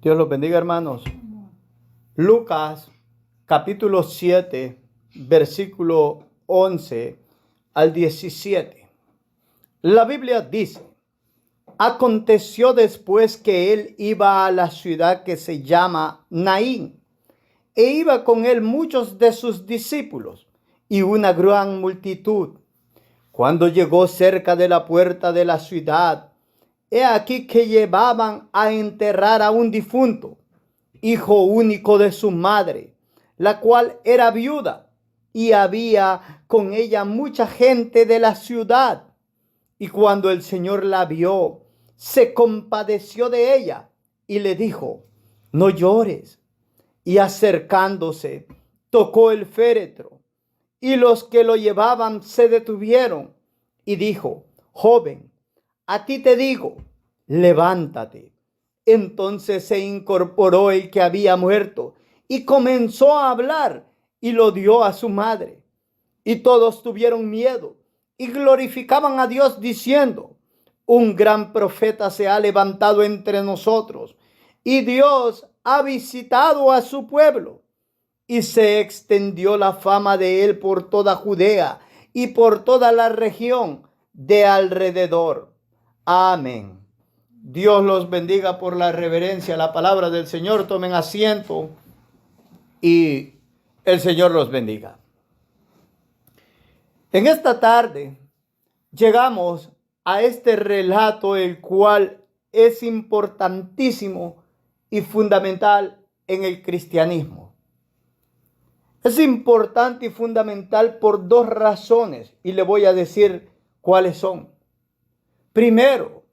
Dios los bendiga, hermanos. Lucas, capítulo 7, versículo 11 al 17. La Biblia dice: aconteció después que él iba a la ciudad que se llama Naín, e iba con él muchos de sus discípulos y una gran multitud. Cuando llegó cerca de la puerta de la ciudad, he aquí que llevaban a enterrar a un difunto, hijo único de su madre, la cual era viuda, y había con ella mucha gente de la ciudad. Y cuando el Señor la vio, se compadeció de ella y le dijo: no llores. Y acercándose, tocó el féretro, y los que lo llevaban se detuvieron, y dijo: joven, a ti te digo, levántate. Entonces se incorporó el que había muerto y comenzó a hablar, y lo dio a su madre. Y todos tuvieron miedo y glorificaban a Dios diciendo: un gran profeta se ha levantado entre nosotros, y Dios ha visitado a su pueblo. Y se extendió la fama de él por toda Judea y por toda la región de alrededor. Amén. Dios los bendiga por la reverencia a la palabra del Señor. Tomen asiento y el Señor los bendiga. En esta tarde llegamos a este relato, el cual es importantísimo y fundamental en el cristianismo. Es importante y fundamental por dos razones, y le voy a decir cuáles son. Primero,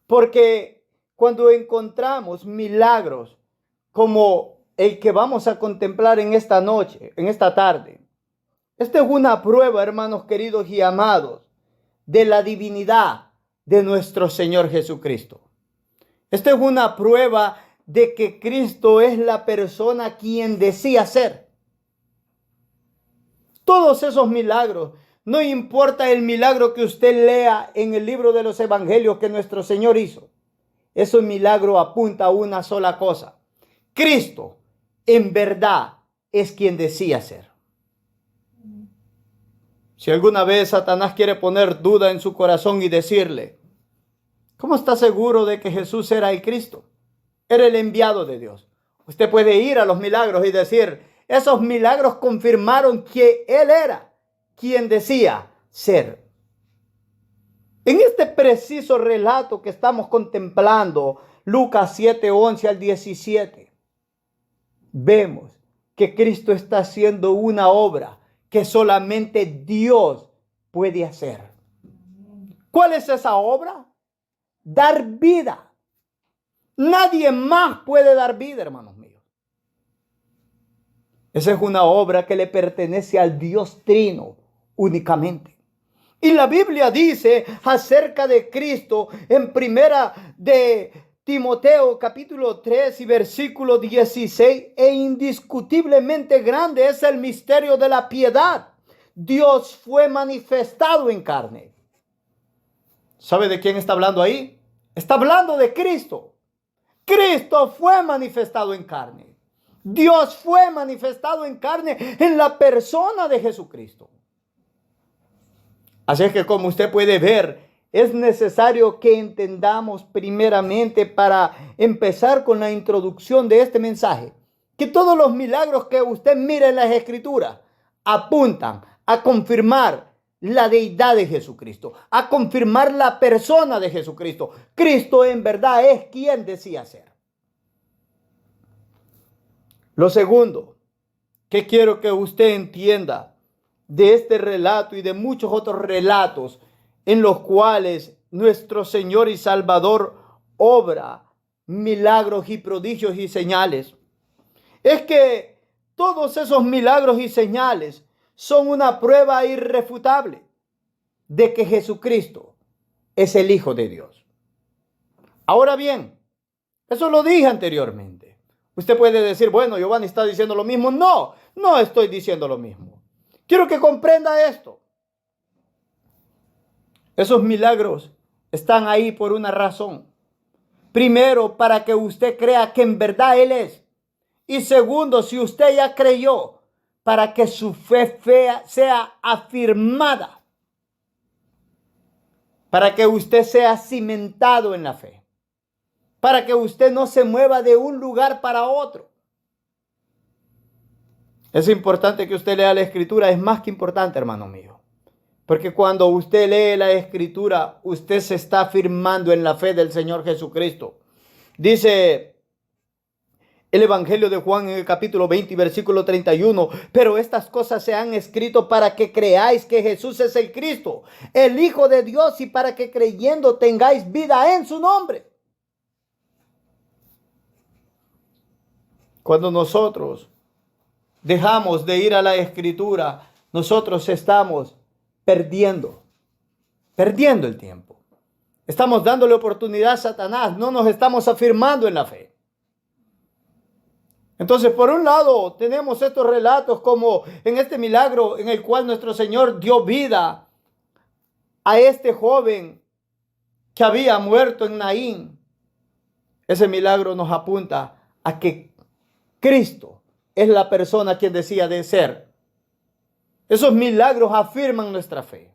porque cuando encontramos milagros como el que vamos a contemplar en esta noche, en esta tarde, esta es una prueba, hermanos queridos y amados, de la divinidad de nuestro Señor Jesucristo. Esta es una prueba de que Cristo es la persona quien decía ser. Todos esos milagros, no importa el milagro que usted lea en el libro de los evangelios que nuestro Señor hizo, ese milagro apunta a una sola cosa: Cristo en verdad es quien decía ser. Si alguna vez Satanás quiere poner duda en su corazón y decirle: ¿cómo está seguro de que Jesús era el Cristo? Era el enviado de Dios. Usted puede ir a los milagros y decir: esos milagros confirmaron que Él era quien decía ser. En este preciso relato que estamos contemplando, Lucas 7, 11 al 17, vemos que Cristo está haciendo una obra que solamente Dios puede hacer. ¿Cuál es esa obra? Dar vida. Nadie más puede dar vida, hermanos míos. Esa es una obra que le pertenece al Dios Trino únicamente. Y la Biblia dice acerca de Cristo en primera de Timoteo capítulo 3 y versículo 16: e indiscutiblemente grande es el misterio de la piedad. Dios fue manifestado en carne. ¿Sabe de quién está hablando ahí? Está hablando de Cristo. Cristo fue manifestado en carne. Dios fue manifestado en carne en la persona de Jesucristo. Así es que, como usted puede ver, es necesario que entendamos primeramente, para empezar con la introducción de este mensaje, que todos los milagros que usted mira en las Escrituras apuntan a confirmar la deidad de Jesucristo, a confirmar la persona de Jesucristo. Cristo en verdad es quien decía ser. Lo segundo que quiero que usted entienda de este relato y de muchos otros relatos en los cuales nuestro Señor y Salvador obra milagros y prodigios y señales, es que todos esos milagros y señales son una prueba irrefutable de que Jesucristo es el Hijo de Dios. Ahora bien, eso lo dije anteriormente. Usted puede decir: bueno, Giovanni está diciendo lo mismo. No, no estoy diciendo lo mismo. Quiero que comprenda esto. Esos milagros están ahí por una razón. Primero, para que usted crea que en verdad Él es. Y segundo, si usted ya creyó, para que su fe sea afirmada. Para que usted sea cimentado en la fe. Para que usted no se mueva de un lugar para otro. Es importante que usted lea la Escritura. Es más que importante, hermano mío. Porque cuando usted lee la Escritura, usted se está afirmando en la fe del Señor Jesucristo. Dice el Evangelio de Juan en el capítulo 20, versículo 31. Pero estas cosas se han escrito para que creáis que Jesús es el Cristo, el Hijo de Dios, y para que creyendo tengáis vida en su nombre. Cuando nosotros dejamos de ir a la Escritura, nosotros estamos perdiendo el tiempo. Estamos dándole oportunidad a Satanás, no nos estamos afirmando en la fe. Entonces, por un lado, tenemos estos relatos como en este milagro en el cual nuestro Señor dio vida a este joven que había muerto en Naín. Ese milagro nos apunta a que Cristo es la persona quien decía de ser. Esos milagros afirman nuestra fe.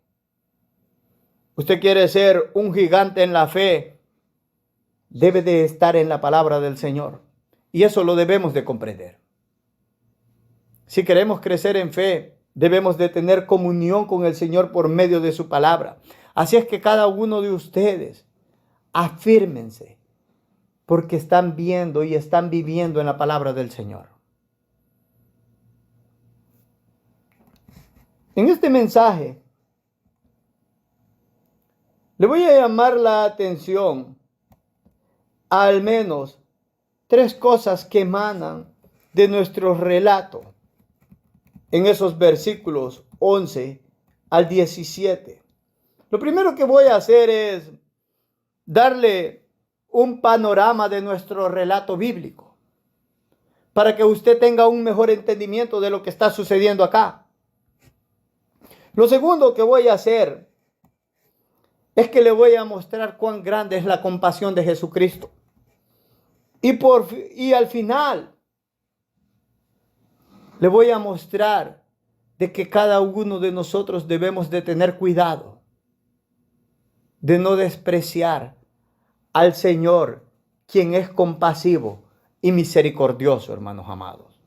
Usted quiere ser un gigante en la fe, debe de estar en la palabra del Señor. Y eso lo debemos de comprender. Si queremos crecer en fe, debemos de tener comunión con el Señor por medio de su palabra. Así es que cada uno de ustedes, afírmense, porque están viendo y están viviendo en la palabra del Señor. En este mensaje, le voy a llamar la atención a al menos 3 cosas que emanan de nuestro relato en esos versículos 11 al 17. Lo primero que voy a hacer es darle un panorama de nuestro relato bíblico para que usted tenga un mejor entendimiento de lo que está sucediendo acá. Lo segundo que voy a hacer es que le voy a mostrar cuán grande es la compasión de Jesucristo. Y al final le voy a mostrar de que cada uno de nosotros debemos de tener cuidado de no despreciar al Señor, quien es compasivo y misericordioso, hermanos amados.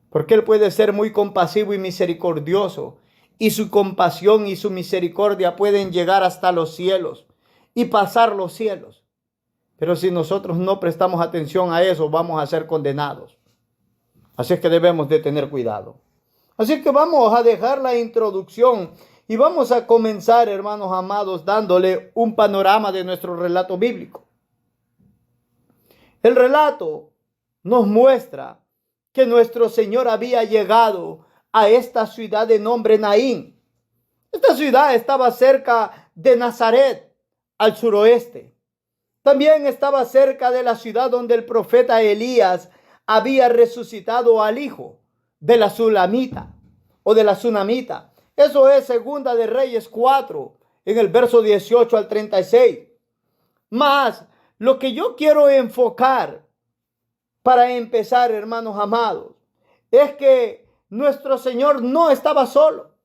Porque Él puede ser muy compasivo y misericordioso, y su compasión y su misericordia pueden llegar hasta los cielos y pasar los cielos. Pero si nosotros no prestamos atención a eso, vamos a ser condenados. Así es que debemos de tener cuidado. Así que vamos a dejar la introducción y vamos a comenzar, hermanos amados, dándole un panorama de nuestro relato bíblico. El relato nos muestra que nuestro Señor había llegado a esta ciudad de nombre Naín. Esta ciudad estaba cerca de Nazaret, al suroeste. También estaba cerca de la ciudad donde el profeta Elías había resucitado al hijo de la Sulamita o de la Sunamita. Eso es Segunda de Reyes 4, en el verso 18 al 36. Mas lo que yo quiero enfocar para empezar, hermanos amados, es que nuestro Señor no estaba solo.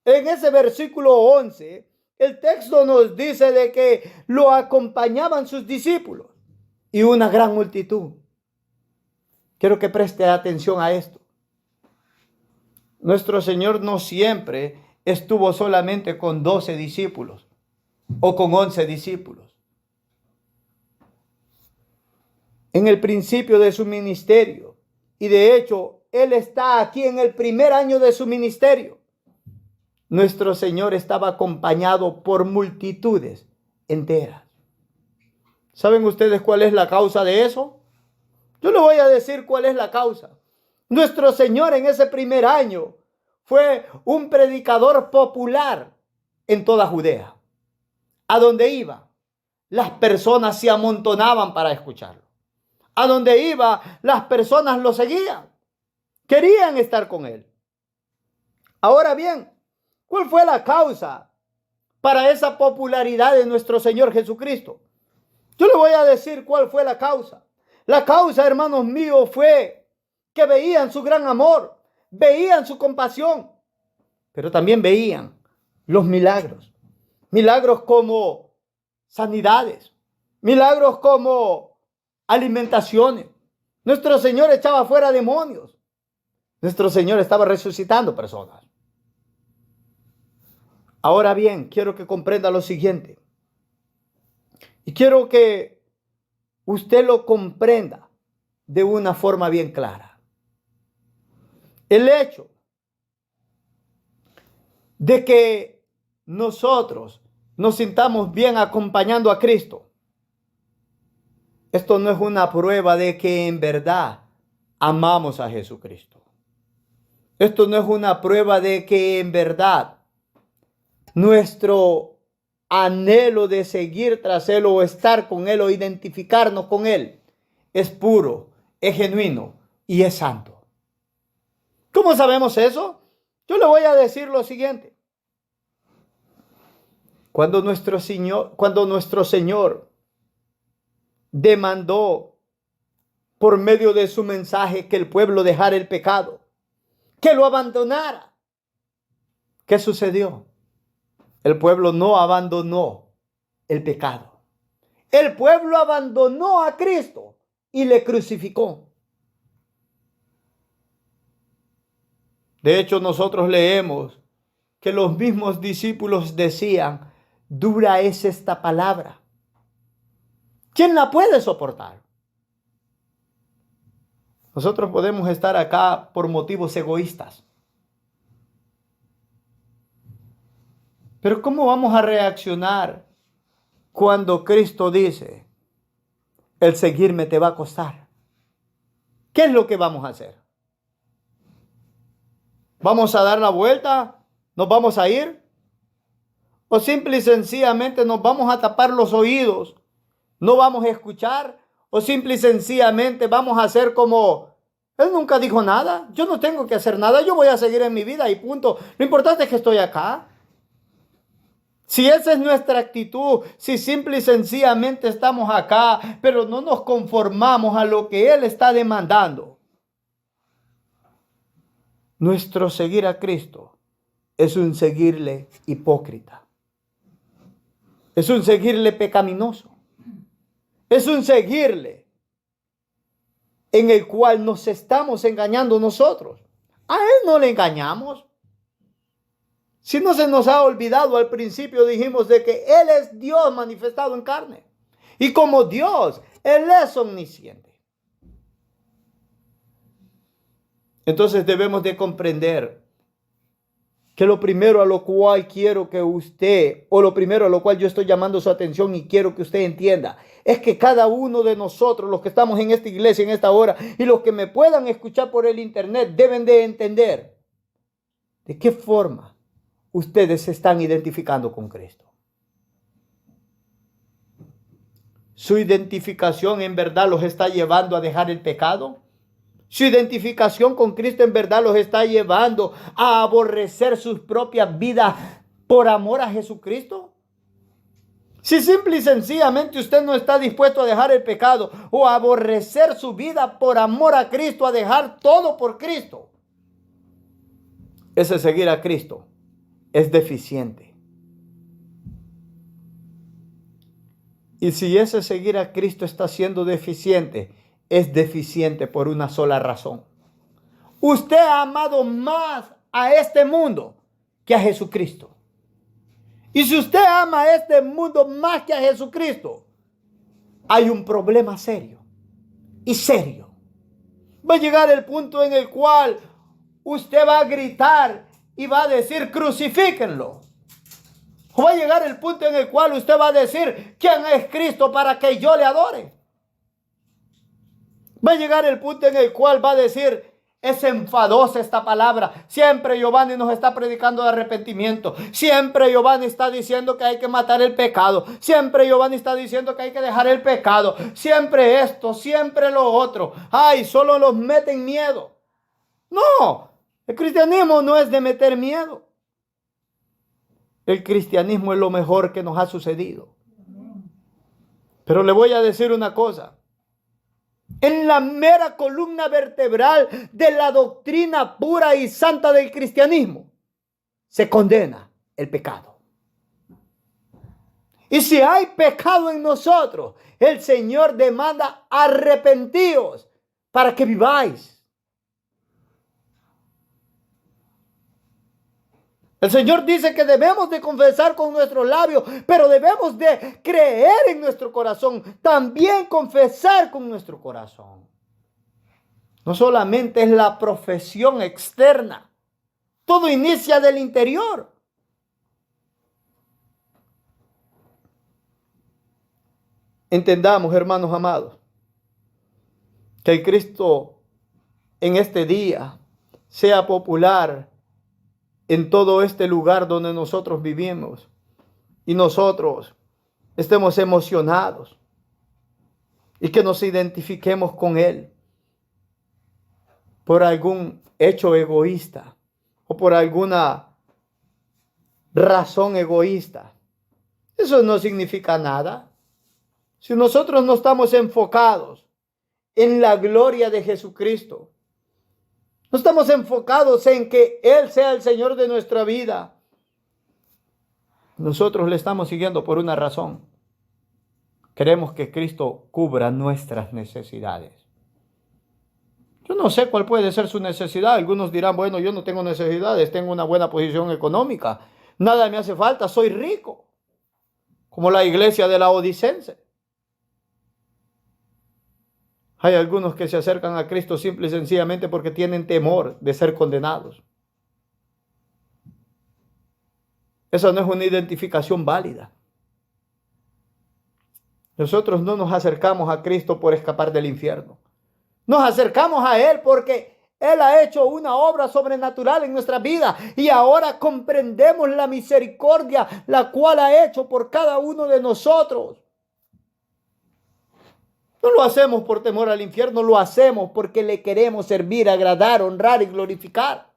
En ese versículo 11, el texto nos dice de que lo acompañaban sus discípulos y una gran multitud. Quiero que preste atención a esto. Nuestro Señor no siempre estuvo solamente con 12 discípulos o con 11 discípulos. En el principio de su ministerio, y de hecho, Él está aquí en el primer año de su ministerio. Nuestro Señor estaba acompañado por multitudes enteras. ¿Saben ustedes cuál es la causa de eso? Yo le voy a decir cuál es la causa. Nuestro Señor en ese primer año fue un predicador popular en toda Judea. A donde iba, las personas se amontonaban para escucharlo. A donde iba, las personas lo seguían. Querían estar con él. Ahora bien, ¿cuál fue la causa para esa popularidad de nuestro Señor Jesucristo? Yo le voy a decir cuál fue la causa. La causa, hermanos míos, fue que veían su gran amor, veían su compasión, pero también veían los milagros. Milagros como sanidades, milagros como alimentaciones. Nuestro Señor echaba fuera demonios. Nuestro Señor estaba resucitando personas. Ahora bien, quiero que comprenda lo siguiente. Y quiero que usted lo comprenda de una forma bien clara. El hecho de que nosotros nos sintamos bien acompañando a Cristo, esto no es una prueba de que en verdad amamos a Jesucristo. Esto no es una prueba de que en verdad nuestro anhelo de seguir tras Él o estar con Él o identificarnos con Él es puro, es genuino y es santo. ¿Cómo sabemos eso? Yo le voy a decir lo siguiente. Cuando nuestro Señor demandó por medio de su mensaje que el pueblo dejara el pecado, que lo abandonara, ¿qué sucedió? El pueblo no abandonó el pecado. El pueblo abandonó a Cristo y le crucificó. De hecho, nosotros leemos que los mismos discípulos decían, dura es esta palabra. ¿Quién la puede soportar? Nosotros podemos estar acá por motivos egoístas. Pero ¿cómo vamos a reaccionar cuando Cristo dice, el seguirme te va a costar? ¿Qué es lo que vamos a hacer? ¿Vamos a dar la vuelta? ¿Nos vamos a ir? ¿O simple y sencillamente nos vamos a tapar los oídos? ¿No vamos a escuchar? ¿O simple y sencillamente vamos a hacer como, él nunca dijo nada, yo no tengo que hacer nada, yo voy a seguir en mi vida y punto? Lo importante es que estoy acá. Si esa es nuestra actitud, si simple y sencillamente estamos acá, pero no nos conformamos a lo que Él está demandando, nuestro seguir a Cristo es un seguirle hipócrita. Es un seguirle pecaminoso. Es un seguirle en el cual nos estamos engañando nosotros. A Él no le engañamos. Si no se nos ha olvidado, al principio dijimos de que Él es Dios manifestado en carne. Y como Dios, Él es omnisciente. Entonces debemos de comprender que lo primero a lo cual quiero que usted, o lo primero a lo cual yo estoy llamando su atención y quiero que usted entienda, es que cada uno de nosotros, los que estamos en esta iglesia en esta hora, y los que me puedan escuchar por el internet, deben de entender de qué forma ustedes se están identificando con Cristo. ¿Su identificación en verdad los está llevando a dejar el pecado? ¿Su identificación con Cristo en verdad los está llevando a aborrecer sus propias vidas por amor a Jesucristo? Si simple y sencillamente usted no está dispuesto a dejar el pecado o a aborrecer su vida por amor a Cristo, a dejar todo por Cristo, ese seguir a Cristo es deficiente. Y si ese seguir a Cristo está siendo deficiente, es deficiente por una sola razón. Usted ha amado más a este mundo que a Jesucristo. Y si usted ama a este mundo más que a Jesucristo, hay un problema serio y serio. Va a llegar el punto en el cual usted va a gritar y va a decir, crucifíquenlo. O va a llegar el punto en el cual usted va a decir, ¿quién es Cristo para que yo le adore? Va a llegar el punto en el cual va a decir, es enfadosa esta palabra. Siempre Giovanni nos está predicando de arrepentimiento. Siempre Giovanni está diciendo que hay que matar el pecado. Siempre Giovanni está diciendo que hay que dejar el pecado. Siempre esto, siempre lo otro. Ay, solo los meten miedo. No, el cristianismo no es de meter miedo. El cristianismo es lo mejor que nos ha sucedido. Pero le voy a decir una cosa. En la mera columna vertebral de la doctrina pura y santa del cristianismo se condena el pecado. Y si hay pecado en nosotros, el Señor demanda arrepentíos para que viváis. El Señor dice que debemos de confesar con nuestros labios, pero debemos de creer en nuestro corazón, también confesar con nuestro corazón. No solamente es la profesión externa, todo inicia del interior. Entendamos, hermanos amados, que el Cristo en este día sea popular en todo este lugar donde nosotros vivimos y nosotros estemos emocionados y que nos identifiquemos con Él por algún hecho egoísta o por alguna razón egoísta. Eso no significa nada. Si nosotros no estamos enfocados en la gloria de Jesucristo, no estamos enfocados en que Él sea el Señor de nuestra vida, nosotros le estamos siguiendo por una razón. Queremos que Cristo cubra nuestras necesidades. Yo no sé cuál puede ser su necesidad. Algunos dirán, bueno, yo no tengo necesidades, tengo una buena posición económica, nada me hace falta, soy rico, como la iglesia de Laodicense. Hay algunos que se acercan a Cristo simple y sencillamente porque tienen temor de ser condenados. Esa no es una identificación válida. Nosotros no nos acercamos a Cristo por escapar del infierno. Nos acercamos a Él porque Él ha hecho una obra sobrenatural en nuestra vida y ahora comprendemos la misericordia la cual ha hecho por cada uno de nosotros. No lo hacemos por temor al infierno, lo hacemos porque le queremos servir, agradar, honrar y glorificar.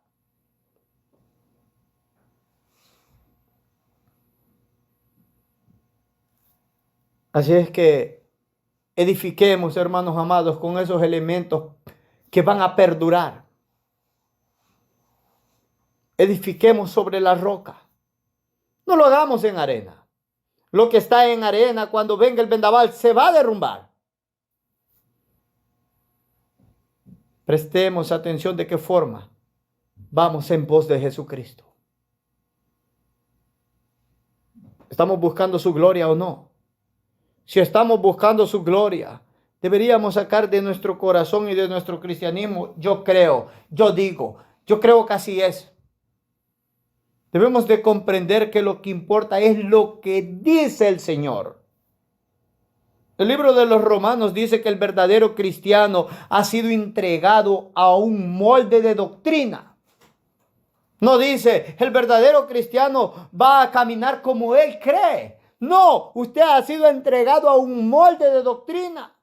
Así es que edifiquemos, hermanos amados, con esos elementos que van a perdurar. Edifiquemos sobre la roca. No lo hagamos en arena. Lo que está en arena, cuando venga el vendaval, se va a derrumbar. Prestemos atención de qué forma vamos en pos de Jesucristo. ¿Estamos buscando su gloria o no? Si estamos buscando su gloria, deberíamos sacar de nuestro corazón y de nuestro cristianismo, yo creo que así es. Debemos de comprender que lo que importa es lo que dice el Señor. El libro de los Romanos dice que el verdadero cristiano ha sido entregado a un molde de doctrina. No dice, el verdadero cristiano va a caminar como él cree. No, usted ha sido entregado a un molde de doctrina.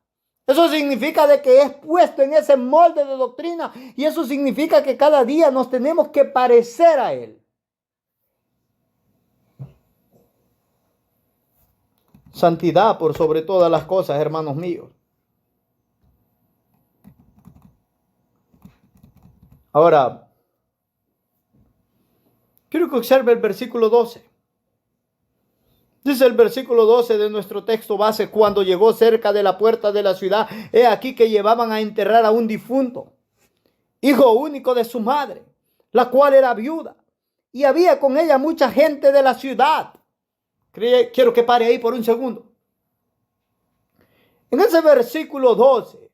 Eso significa de que es puesto en ese molde de doctrina y eso significa que cada día nos tenemos que parecer a él. Santidad por sobre todas las cosas, hermanos míos. Ahora, quiero que observe el versículo 12. Dice el versículo 12 de nuestro texto base: cuando llegó cerca de la puerta de la ciudad, he aquí que llevaban a enterrar a un difunto, hijo único de su madre, la cual era viuda, y había con ella mucha gente de la ciudad. Quiero que pare ahí por un segundo. En ese versículo 12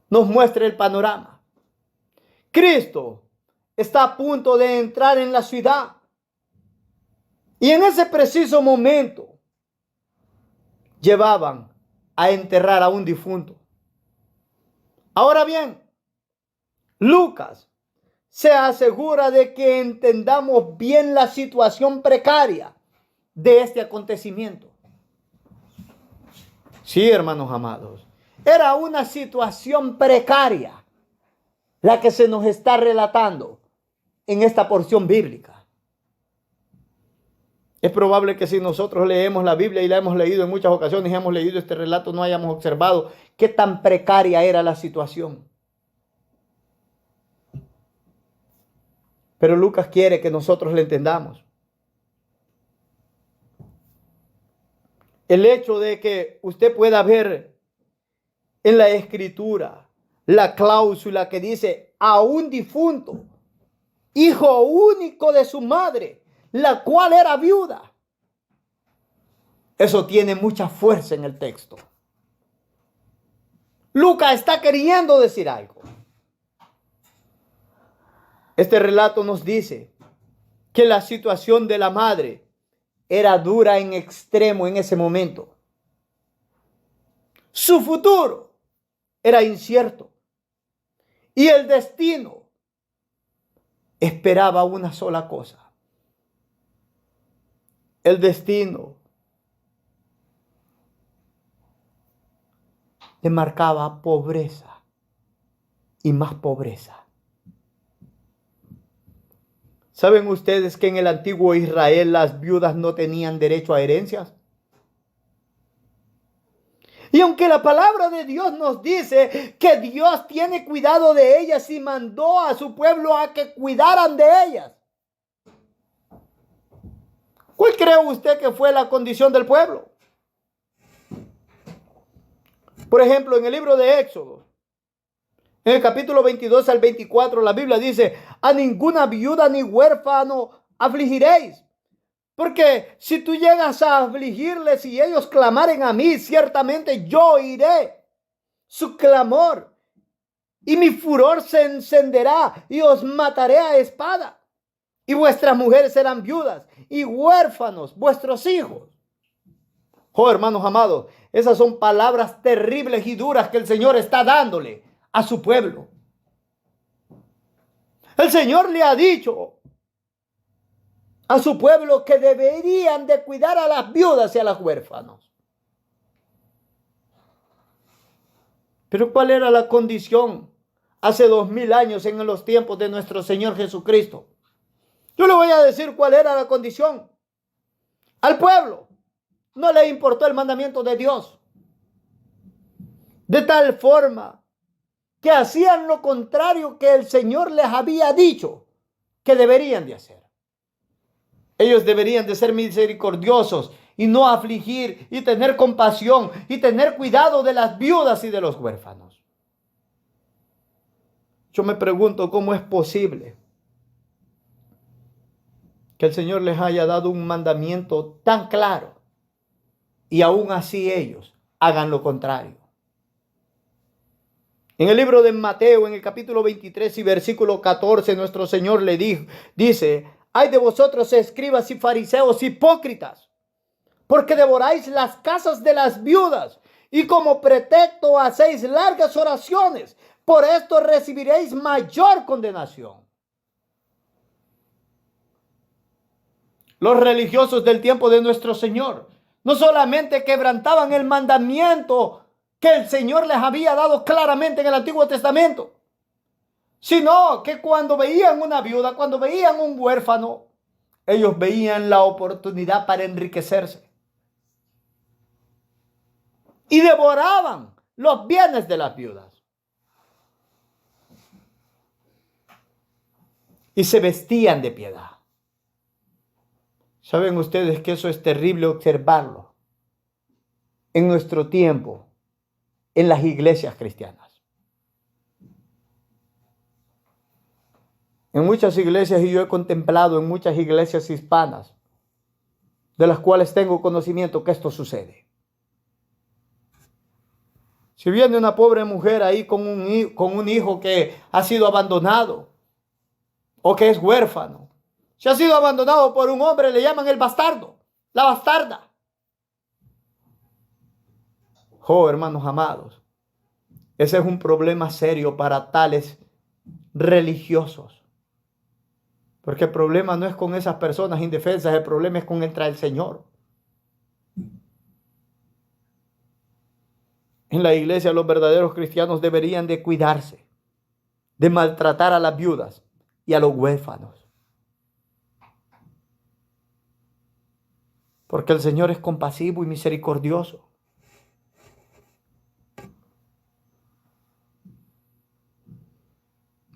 nos muestra el panorama. Cristo está a punto de entrar en la ciudad. Y en ese preciso momento llevaban a enterrar a un difunto. Ahora bien, Lucas se asegura de que entendamos bien la situación precaria de este acontecimiento. Sí, hermanos amados, era una situación precaria la que se nos está relatando en esta porción bíblica. Es probable que si nosotros leemos la Biblia y la hemos leído en muchas ocasiones y hemos leído este relato, no hayamos observado qué tan precaria era la situación. Pero Lucas quiere que nosotros le entendamos. El hecho de que usted pueda ver en la Escritura la cláusula que dice a un difunto, hijo único de su madre, la cual era viuda. Eso tiene mucha fuerza en el texto. Lucas está queriendo decir algo. Este relato nos dice que la situación de la madre era dura en extremo en ese momento. Su futuro era incierto y el destino esperaba una sola cosa. El destino le marcaba pobreza y más pobreza. ¿Saben ustedes que en el antiguo Israel las viudas no tenían derecho a herencias? Y aunque la palabra de Dios nos dice que Dios tiene cuidado de ellas y mandó a su pueblo a que cuidaran de ellas, ¿cuál cree usted que fue la condición del pueblo? Por ejemplo, en el libro de Éxodo, en el capítulo 22 al 24, la Biblia dice, a ninguna viuda ni huérfano afligiréis. Porque si tú llegas a afligirles y ellos clamaren a mí, ciertamente yo oiré su clamor y mi furor se encenderá y os mataré a espada. Y vuestras mujeres serán viudas y huérfanos vuestros hijos. Oh, hermanos amados, esas son palabras terribles y duras que el Señor está dándole a su pueblo. El Señor le ha dicho a su pueblo que deberían de cuidar a las viudas y a los huérfanos. Pero ¿cuál era la condición hace 2000 años en los tiempos de nuestro Señor Jesucristo? Yo le voy a decir cuál era la condición. Al pueblo no le importó el mandamiento de Dios. De tal forma que hacían lo contrario que el Señor les había dicho que deberían de hacer. Ellos deberían de ser misericordiosos y no afligir y tener compasión y tener cuidado de las viudas y de los huérfanos. Yo me pregunto cómo es posible que el Señor les haya dado un mandamiento tan claro y aún así ellos hagan lo contrario. En el libro de Mateo, en el capítulo 23 y versículo 14, nuestro Señor le dice, ay de vosotros, escribas y fariseos hipócritas, porque devoráis las casas de las viudas y como pretexto hacéis largas oraciones. Por esto recibiréis mayor condenación. Los religiosos del tiempo de nuestro Señor no solamente quebrantaban el mandamiento que el Señor les había dado claramente en el Antiguo Testamento, sino que cuando veían una viuda, cuando veían un huérfano, ellos veían la oportunidad para enriquecerse y devoraban los bienes de las viudas y se vestían de piedad. ¿Saben ustedes que eso es terrible observarlo en nuestro tiempo en las iglesias cristianas? En muchas iglesias, y yo he contemplado en muchas iglesias hispanas, de las cuales tengo conocimiento que esto sucede. Si viene una pobre mujer ahí con un hijo que ha sido abandonado o que es huérfano, si ha sido abandonado por un hombre, le llaman el bastardo, la bastarda. Oh, hermanos amados, ese es un problema serio para tales religiosos. Porque el problema no es con esas personas indefensas, el problema es contra el Señor. En la iglesia los verdaderos cristianos deberían de cuidarse, de maltratar a las viudas y a los huérfanos. porque el Señor es compasivo y misericordioso.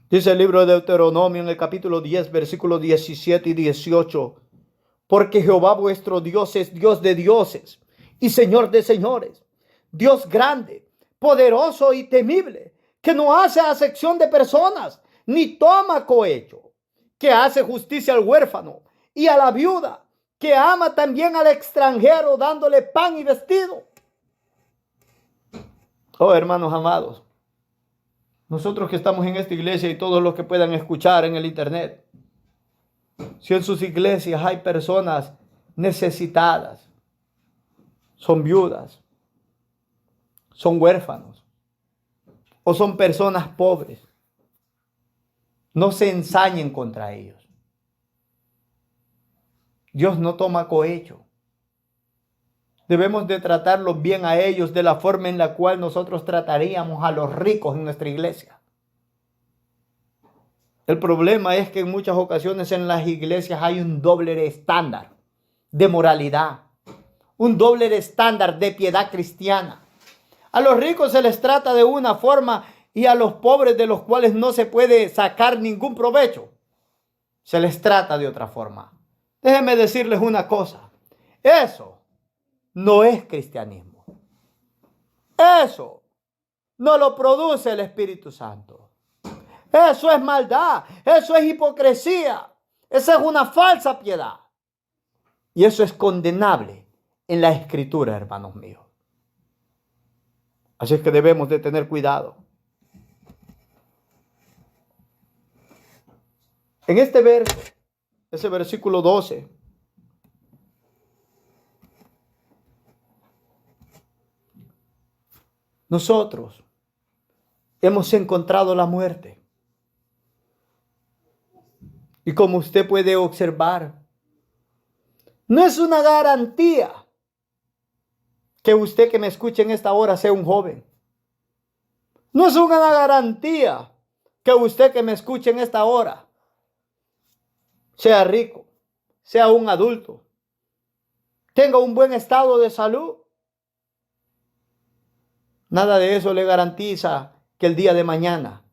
Dice el libro de Deuteronomio en el capítulo 10, versículos 17 y 18. Porque Jehová vuestro Dios es Dios de dioses y Señor de señores, Dios grande, poderoso y temible, que no hace acepción de personas, ni toma cohecho, que hace justicia al huérfano y a la viuda, que ama también al extranjero, dándole pan y vestido. Oh, hermanos amados, nosotros que estamos en esta iglesia y todos los que puedan escuchar en el internet, si en sus iglesias hay personas necesitadas, son viudas, son huérfanos o son personas pobres, no se ensañen contra ellos. Dios no toma cohecho. Debemos de tratarlos bien a ellos de la forma en la cual nosotros trataríamos a los ricos en nuestra iglesia. El problema es que en muchas ocasiones en las iglesias hay un doble estándar de moralidad, un doble estándar de piedad cristiana. A los ricos se les trata de una forma y a los pobres, de los cuales no se puede sacar ningún provecho, se les trata de otra forma. Déjenme decirles una cosa. Eso no es cristianismo. Eso no lo produce el Espíritu Santo. Eso es maldad. Eso es hipocresía. Esa es una falsa piedad. Y eso es condenable en la Escritura, hermanos míos. Así es que debemos de tener cuidado. En este verso, ese versículo 12, nosotros hemos encontrado la muerte. Y como usted puede observar, no es una garantía que usted que me escuche en esta hora sea un joven. No es una garantía que usted que me escuche en esta hora sea rico, sea un adulto, tenga un buen estado de salud. Nada de eso le garantiza que el día de mañana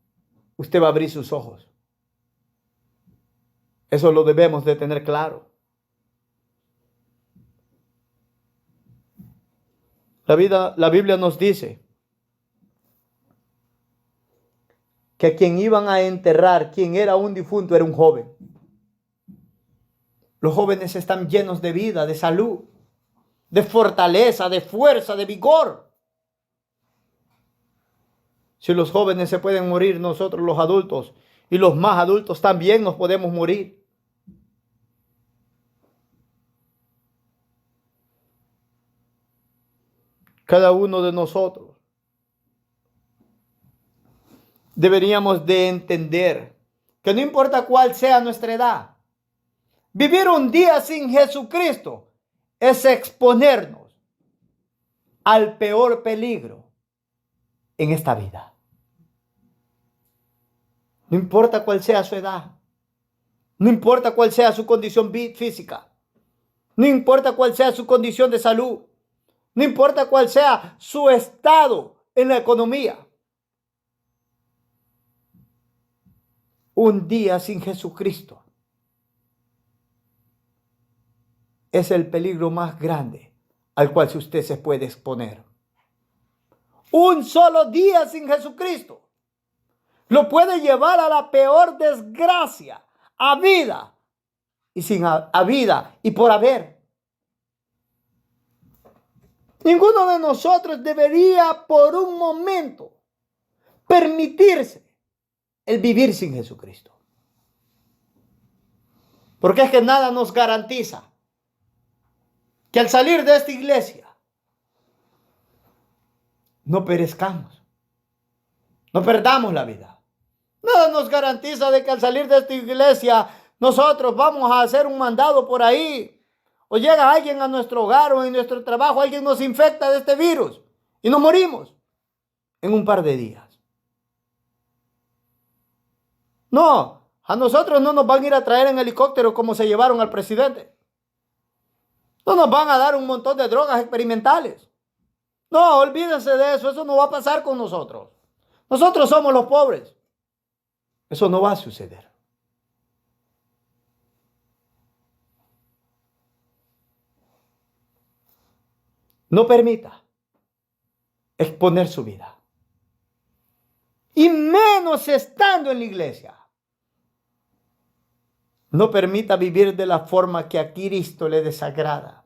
usted va a abrir sus ojos. Eso lo debemos de tener claro. La Biblia nos dice que quien iban a enterrar, quien era un difunto, era un joven. Los jóvenes están llenos de vida, de salud, de fortaleza, de fuerza, de vigor. Si los jóvenes se pueden morir, nosotros los adultos y los más adultos también nos podemos morir. Cada uno de nosotros deberíamos de entender que no importa cuál sea nuestra edad, vivir un día sin Jesucristo es exponernos al peor peligro en esta vida. No importa cuál sea su edad, no importa cuál sea su condición física, no importa cuál sea su condición de salud, no importa cuál sea su estado en la economía. Un día sin Jesucristo es el peligro más grande al cual usted se puede exponer. Un solo día sin Jesucristo lo puede llevar a la peor desgracia, a vida y sin a vida y por haber. Ninguno de nosotros debería por un momento permitirse el vivir sin Jesucristo. Porque es que nada nos garantiza que al salir de esta iglesia no perezcamos, no perdamos la vida. Nada nos garantiza de que al salir de esta iglesia nosotros vamos a hacer un mandado por ahí, o llega alguien a nuestro hogar o en nuestro trabajo, alguien nos infecta de este virus y nos morimos en un par de días. No, a nosotros no nos van a ir a traer en helicóptero como se llevaron al presidente. No nos van a dar un montón de drogas experimentales. No, olvídense de eso. Eso no va a pasar con nosotros. Nosotros somos los pobres. Eso no va a suceder. No permita exponer su vida. Y menos estando en la iglesia. No permita vivir de la forma que a Cristo le desagrada.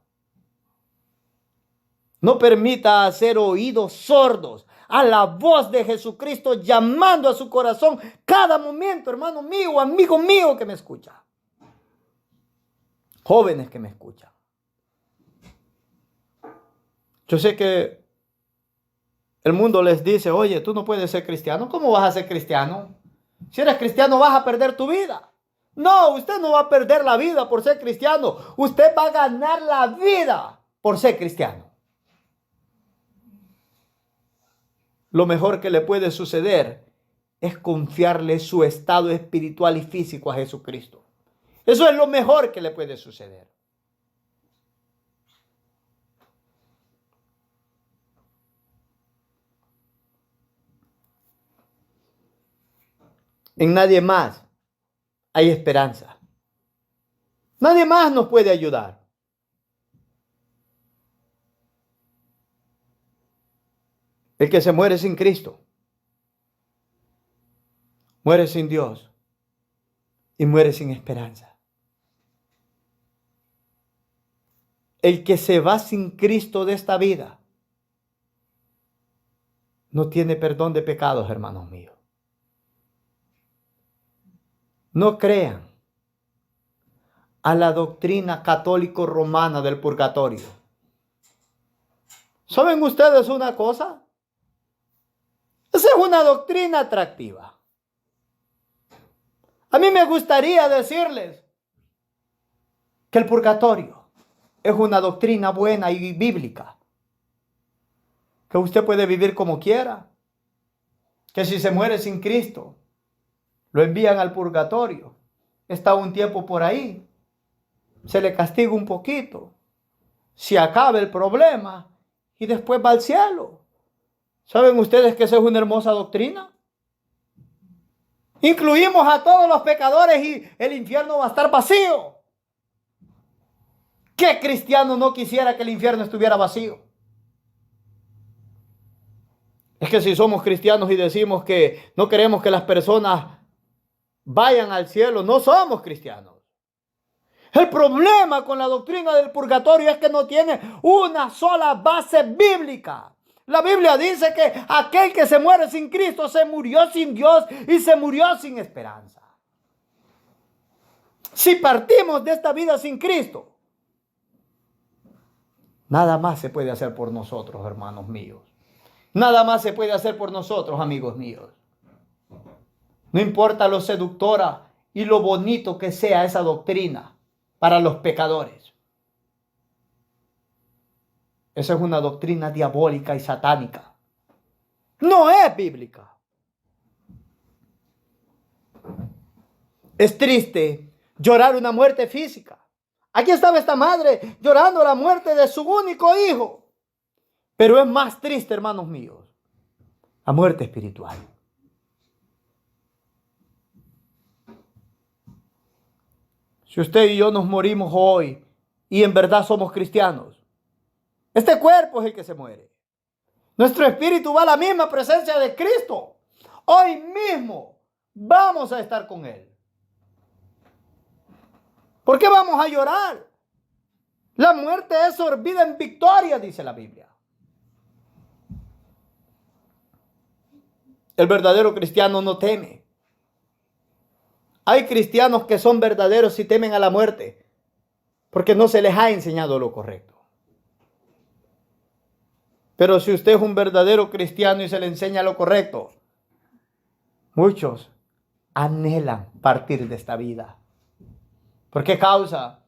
No permita hacer oídos sordos a la voz de Jesucristo llamando a su corazón cada momento, hermano mío, amigo mío que me escucha. Jóvenes que me escuchan. Yo sé que el mundo les dice, oye, tú no puedes ser cristiano. ¿Cómo vas a ser cristiano? Si eres cristiano vas a perder tu vida. No, usted no va a perder la vida por ser cristiano. Usted va a ganar la vida por ser cristiano. Lo mejor que le puede suceder es confiarle su estado espiritual y físico a Jesucristo. Eso es lo mejor que le puede suceder. En nadie más hay esperanza. Nadie más nos puede ayudar. El que se muere sin Cristo, muere sin Dios y muere sin esperanza. El que se va sin Cristo de esta vida no tiene perdón de pecados, hermanos míos. No crean a la doctrina católico-romana del purgatorio. ¿Saben ustedes una cosa? Esa es una doctrina atractiva. A mí me gustaría decirles que el purgatorio es una doctrina buena y bíblica. Que usted puede vivir como quiera. Que si se muere sin Cristo, lo envían al purgatorio. Está un tiempo por ahí. Se le castiga un poquito. Se acaba el problema y después va al cielo. ¿Saben ustedes que esa es una hermosa doctrina? Incluimos a todos los pecadores y el infierno va a estar vacío. ¿Qué cristiano no quisiera que el infierno estuviera vacío? Es que si somos cristianos y decimos que no queremos que las personas vayan al cielo, no somos cristianos. El problema con la doctrina del purgatorio es que no tiene una sola base bíblica. La Biblia dice que aquel que se muere sin Cristo se murió sin Dios y se murió sin esperanza. Si partimos de esta vida sin Cristo, nada más se puede hacer por nosotros, hermanos míos. Nada más se puede hacer por nosotros, amigos míos. No importa lo seductora y lo bonito que sea esa doctrina para los pecadores. Esa es una doctrina diabólica y satánica. No es bíblica. Es triste llorar una muerte física. Aquí estaba esta madre llorando la muerte de su único hijo. Pero es más triste, hermanos míos, la muerte espiritual. Si usted y yo nos morimos hoy y en verdad somos cristianos, este cuerpo es el que se muere. Nuestro espíritu va a la misma presencia de Cristo. Hoy mismo vamos a estar con Él. ¿Por qué vamos a llorar? La muerte es sorbida en victoria, dice la Biblia. El verdadero cristiano no teme. Hay cristianos que son verdaderos y temen a la muerte porque no se les ha enseñado lo correcto. Pero si usted es un verdadero cristiano y se le enseña lo correcto, muchos anhelan partir de esta vida. ¿Por qué causa?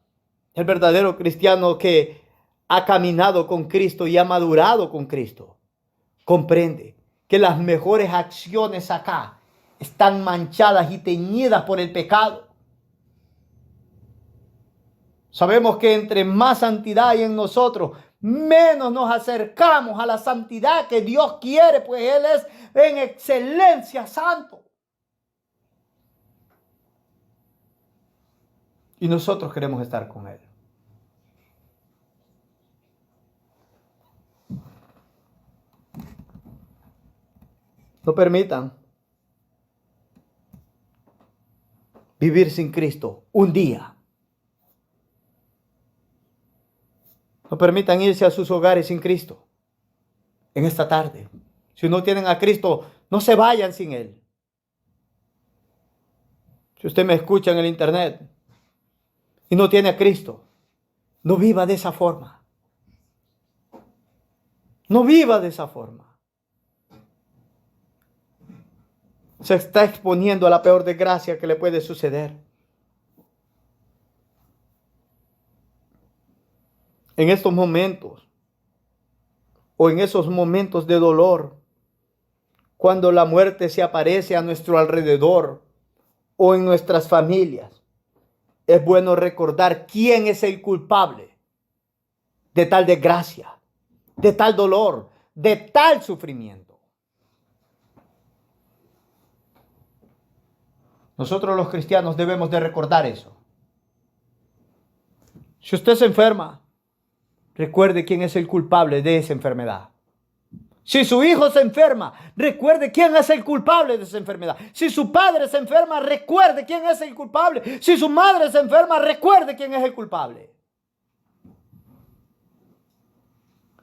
El verdadero cristiano que ha caminado con Cristo y ha madurado con Cristo comprende que las mejores acciones acá están manchadas y teñidas por el pecado. Sabemos que entre más santidad hay en nosotros, menos nos acercamos a la santidad que Dios quiere, pues Él es en excelencia santo. Y nosotros queremos estar con Él. No permitan vivir sin Cristo un día. No permitan irse a sus hogares sin Cristo en esta tarde. Si no tienen a Cristo, no se vayan sin Él. Si usted me escucha en el internet y no tiene a Cristo, no viva de esa forma. No viva de esa forma. Se está exponiendo a la peor desgracia que le puede suceder. En estos momentos, o en esos momentos de dolor, cuando la muerte se aparece a nuestro alrededor o en nuestras familias, es bueno recordar quién es el culpable de tal desgracia, de tal dolor, de tal sufrimiento. Nosotros los cristianos debemos de recordar eso. Si usted se enferma, recuerde quién es el culpable de esa enfermedad. Si su hijo se enferma, recuerde quién es el culpable de esa enfermedad. Si su padre se enferma, recuerde quién es el culpable. Si su madre se enferma, recuerde quién es el culpable.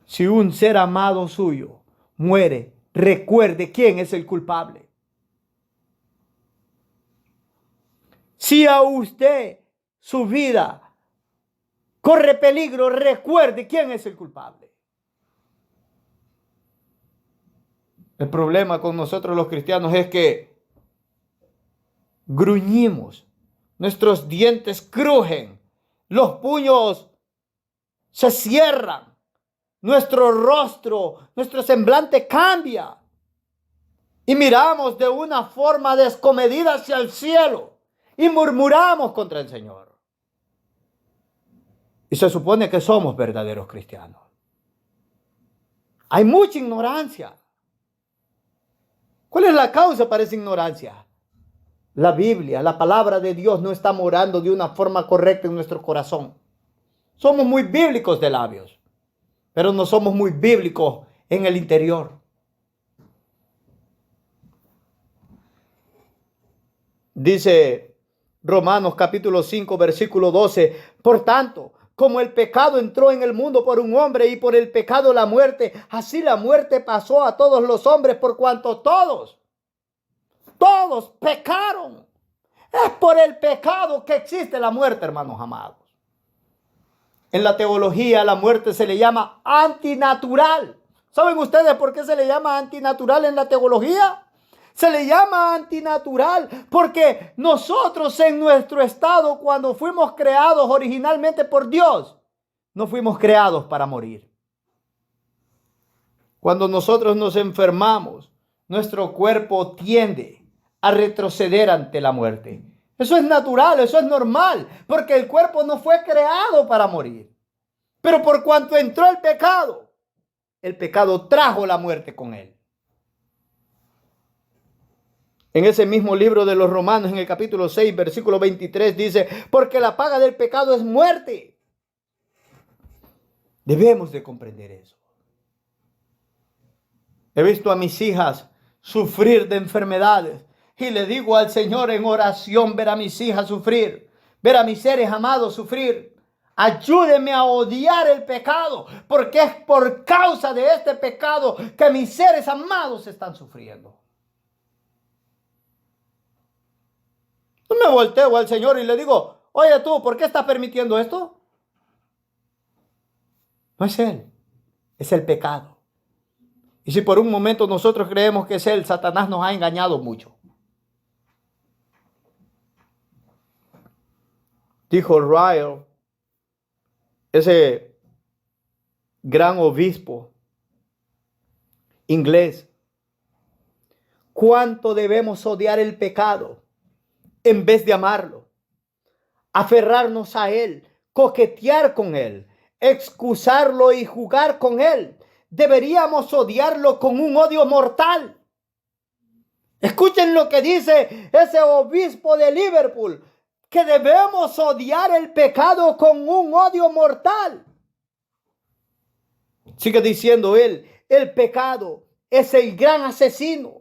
Si un ser amado suyo muere, recuerde quién es el culpable. Si a usted su vida corre peligro, recuerde quién es el culpable. El problema con nosotros los cristianos es que gruñimos, nuestros dientes crujen, los puños se cierran, nuestro rostro, nuestro semblante cambia y miramos de una forma descomedida hacia el cielo y murmuramos contra el Señor. Y se supone que somos verdaderos cristianos. Hay mucha ignorancia. ¿Cuál es la causa para esa ignorancia? La Biblia, la palabra de Dios no está morando de una forma correcta en nuestro corazón. Somos muy bíblicos de labios, pero no somos muy bíblicos en el interior. Dice Romanos capítulo 5, versículo 12, por tanto, como el pecado entró en el mundo por un hombre y por el pecado la muerte, así la muerte pasó a todos los hombres por cuanto todos pecaron. Es por el pecado que existe la muerte, hermanos amados. En la teología la muerte se le llama antinatural. ¿Saben ustedes por qué se le llama antinatural en la teología? Se le llama antinatural porque nosotros en nuestro estado, cuando fuimos creados originalmente por Dios, no fuimos creados para morir. Cuando nosotros nos enfermamos, nuestro cuerpo tiende a retroceder ante la muerte. Eso es natural, eso es normal, porque el cuerpo no fue creado para morir. Pero por cuanto entró el pecado trajo la muerte con él. En ese mismo libro de los Romanos, en el capítulo 6, versículo 23, dice, porque la paga del pecado es muerte. Debemos de comprender eso. He visto a mis hijas sufrir de enfermedades y le digo al Señor en oración, ver a mis hijas sufrir, ver a mis seres amados sufrir. Ayúdeme a odiar el pecado, porque es por causa de este pecado que mis seres amados están sufriendo. No me volteo al Señor y le digo, oye tú, ¿por qué estás permitiendo esto? No es Él, es el pecado. Y si por un momento nosotros creemos que es Él, Satanás nos ha engañado mucho. Dijo Ryle, ese gran obispo inglés, ¿cuánto debemos odiar el pecado en vez de amarlo? Aferrarnos a él coquetear con él, excusarlo y jugar con él. Deberíamos odiarlo con un odio mortal. Escuchen lo que dice ese obispo de Liverpool, que debemos odiar el pecado con un odio mortal. Sigue diciendo él, el pecado es el gran asesino,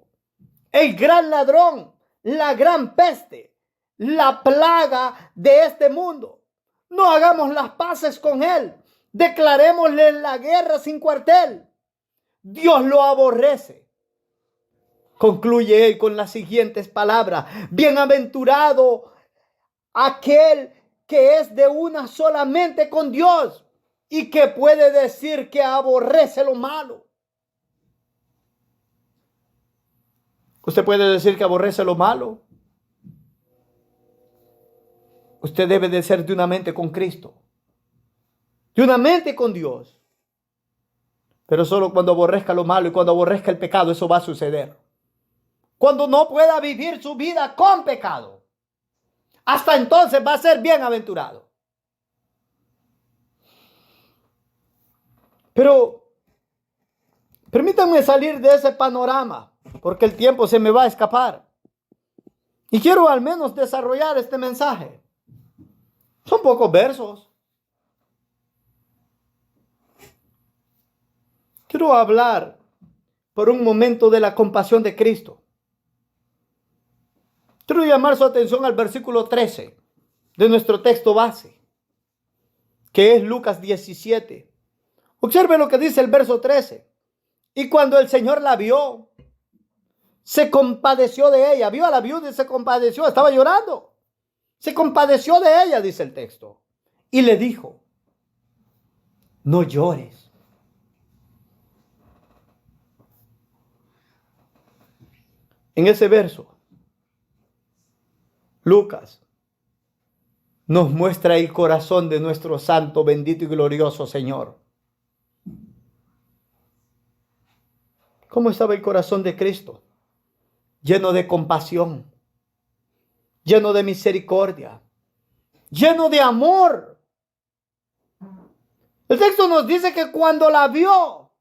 el gran ladrón, la gran peste, la plaga de este mundo. No hagamos las paces con él. Declarémosle la guerra sin cuartel. Dios lo aborrece. Concluye él con las siguientes palabras. Bienaventurado aquel que es de una sola mente con Dios y que puede decir que aborrece lo malo. ¿Usted puede decir que aborrece lo malo? Usted debe de ser de una mente con Cristo, de una mente con Dios. Pero solo cuando aborrezca lo malo y cuando aborrezca el pecado, eso va a suceder. Cuando no pueda vivir su vida con pecado, hasta entonces va a ser bienaventurado. Pero permítanme salir de ese panorama, porque el tiempo se me va a escapar. Y quiero al menos desarrollar este mensaje. Son pocos versos. Quiero hablar por un momento de la compasión de Cristo. Quiero llamar su atención al versículo 13 de nuestro texto base, que es Lucas 17. Observe lo que dice el verso 13. Y cuando el Señor la vio, se compadeció de ella. Vio a la viuda y se compadeció. Estaba llorando. Se compadeció de ella, dice el texto. Y le dijo, no llores. En ese verso, Lucas nos muestra el corazón de nuestro santo, bendito y glorioso Señor. ¿Cómo estaba el corazón de Cristo? Lleno de compasión, lleno de misericordia, lleno de amor. El texto nos dice que cuando la vio,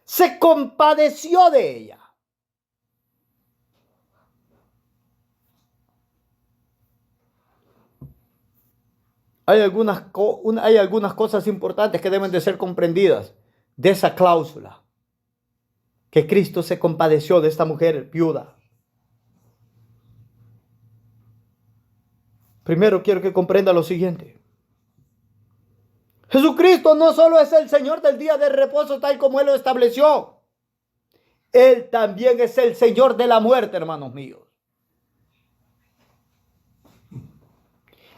se compadeció de ella. Hay algunas cosas importantes que deben de ser comprendidas de esa cláusula, que Cristo se compadeció de esta mujer viuda. Primero quiero que comprenda lo siguiente. Jesucristo no solo es el Señor del día de reposo tal como Él lo estableció. Él también es el Señor de la muerte, hermanos míos.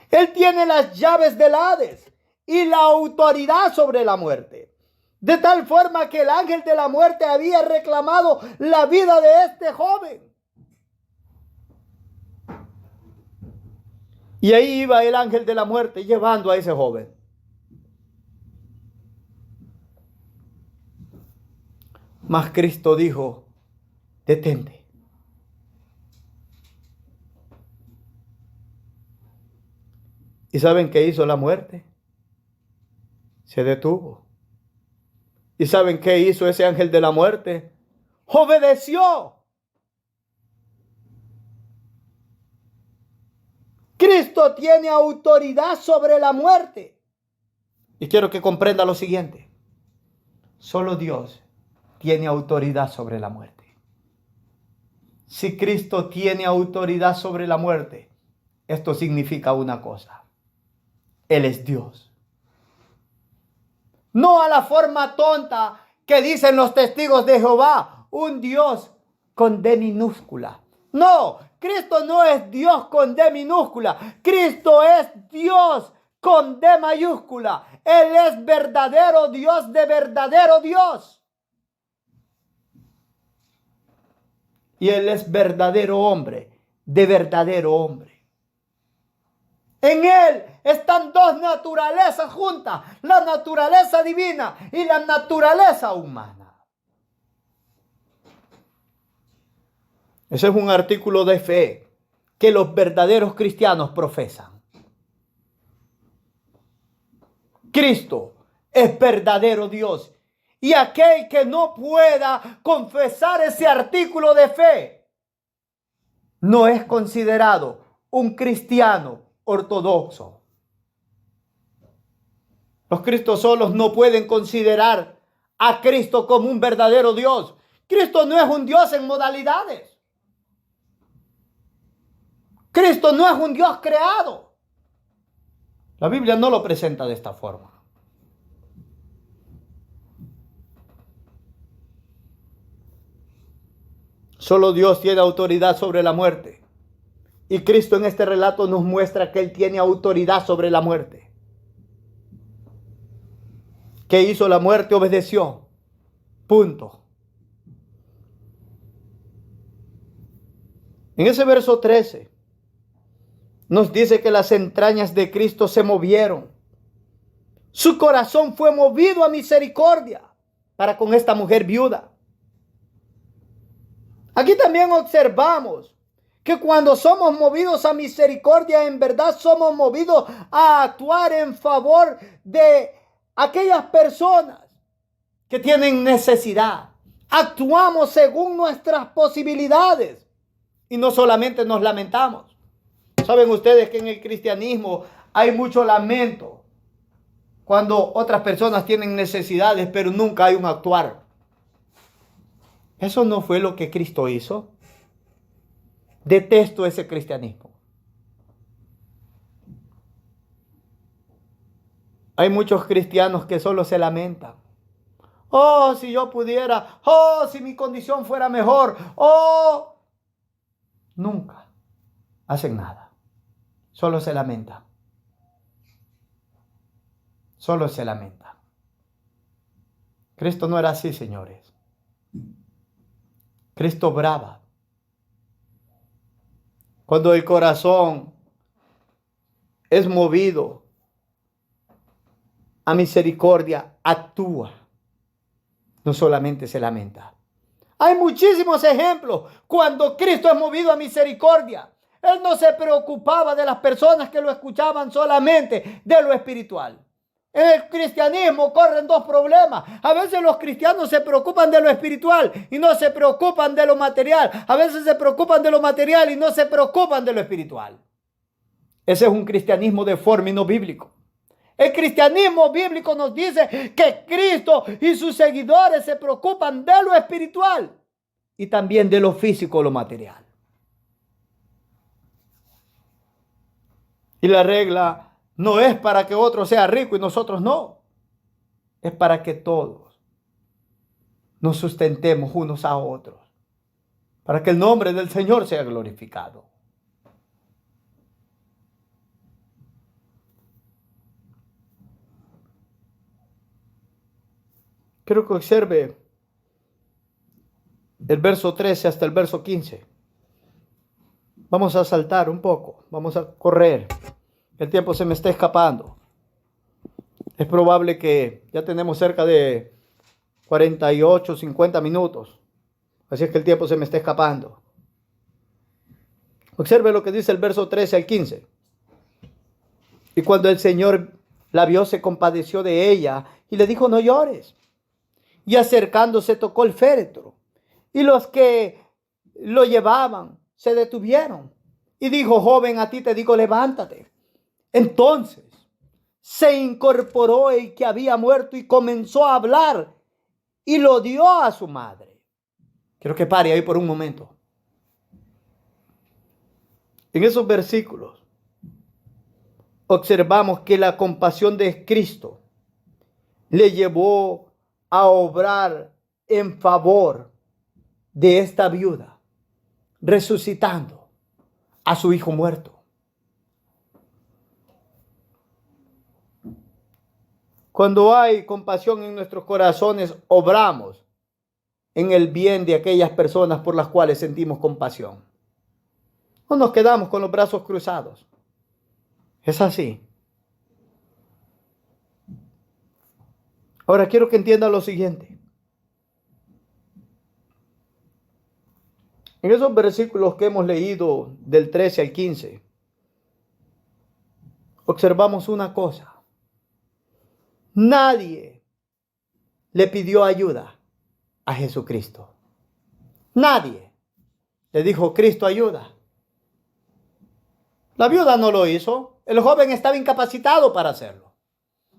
Él tiene las llaves del Hades y la autoridad sobre la muerte. De tal forma que el ángel de la muerte había reclamado la vida de este joven. Y ahí iba el ángel de la muerte llevando a ese joven. Mas Cristo dijo, detente. ¿Y saben qué hizo la muerte? Se detuvo. ¿Y saben qué hizo ese ángel de la muerte? Obedeció. Cristo tiene autoridad sobre la muerte. Y quiero que comprenda lo siguiente. Solo Dios tiene autoridad sobre la muerte. Si Cristo tiene autoridad sobre la muerte, esto significa una cosa. Él es Dios. No a la forma tonta que dicen los testigos de Jehová, un Dios con D minúscula. No, Cristo no es Dios con D minúscula. Cristo es Dios con D mayúscula. Él es verdadero Dios de verdadero Dios. Y Él es verdadero hombre de verdadero hombre. En Él están dos naturalezas juntas, la naturaleza divina y la naturaleza humana. Ese es un artículo de fe que los verdaderos cristianos profesan. Cristo es verdadero Dios. Y aquel que no pueda confesar ese artículo de fe no es considerado un cristiano ortodoxo. Los cristosolos no pueden considerar a Cristo como un verdadero Dios. Cristo no es un Dios en modalidades. Cristo no es un Dios creado. La Biblia no lo presenta de esta forma. Solo Dios tiene autoridad sobre la muerte. Y Cristo en este relato nos muestra que Él tiene autoridad sobre la muerte. ¿Qué hizo la muerte? Obedeció. Punto. En ese verso 13 nos dice que las entrañas de Cristo se movieron. Su corazón fue movido a misericordia para con esta mujer viuda. Aquí también observamos que cuando somos movidos a misericordia, en verdad somos movidos a actuar en favor de aquellas personas que tienen necesidad. Actuamos según nuestras posibilidades y no solamente nos lamentamos. Saben ustedes que en el cristianismo hay mucho lamento cuando otras personas tienen necesidades, pero nunca hay un actuar. Eso no fue lo que Cristo hizo. Detesto ese cristianismo. Hay muchos cristianos que solo se lamentan. Oh, si yo pudiera. Oh, si mi condición fuera mejor. Oh, nunca hacen nada. Solo se lamentan. Solo se lamentan. Cristo no era así, señores. Cristo obraba. Cuando el corazón es movido a misericordia, actúa. No solamente se lamenta. Hay muchísimos ejemplos cuando Cristo es movido a misericordia. Él no se preocupaba de las personas que lo escuchaban solamente de lo espiritual. En el cristianismo corren dos problemas. A veces los cristianos se preocupan de lo espiritual y no se preocupan de lo material. A veces se preocupan de lo material y no se preocupan de lo espiritual. Ese es un cristianismo deforme y no bíblico. El cristianismo bíblico nos dice que Cristo y sus seguidores se preocupan de lo espiritual y también de lo físico, lo material. Y la regla no es para que otro sea rico y nosotros no. Es para que todos nos sustentemos unos a otros. Para que el nombre del Señor sea glorificado. Quiero que observe el verso 13 hasta el verso 15. Vamos a saltar un poco. Vamos a correr. El tiempo se me está escapando. Es probable que ya tenemos cerca de 48, 50 minutos. Así es que el tiempo se me está escapando. Observe lo que dice el verso 13 al 15. Y cuando el Señor la vio, se compadeció de ella y le dijo: no llores. Y acercándose tocó el féretro. Y los que lo llevaban se detuvieron. Y dijo: joven, a ti te digo, levántate. Entonces se incorporó el que había muerto y comenzó a hablar y lo dio a su madre. Quiero que pare ahí por un momento. En esos versículos observamos que la compasión de Cristo le llevó a obrar en favor de esta viuda, resucitando a su hijo muerto. Cuando hay compasión en nuestros corazones, obramos en el bien de aquellas personas por las cuales sentimos compasión. No nos quedamos con los brazos cruzados. Es así. Ahora quiero que entiendan lo siguiente. En esos versículos que hemos leído del 13 al 15, observamos una cosa. Nadie le pidió ayuda a Jesucristo. Nadie le dijo, Cristo, ayuda. La viuda no lo hizo. El joven estaba incapacitado para hacerlo.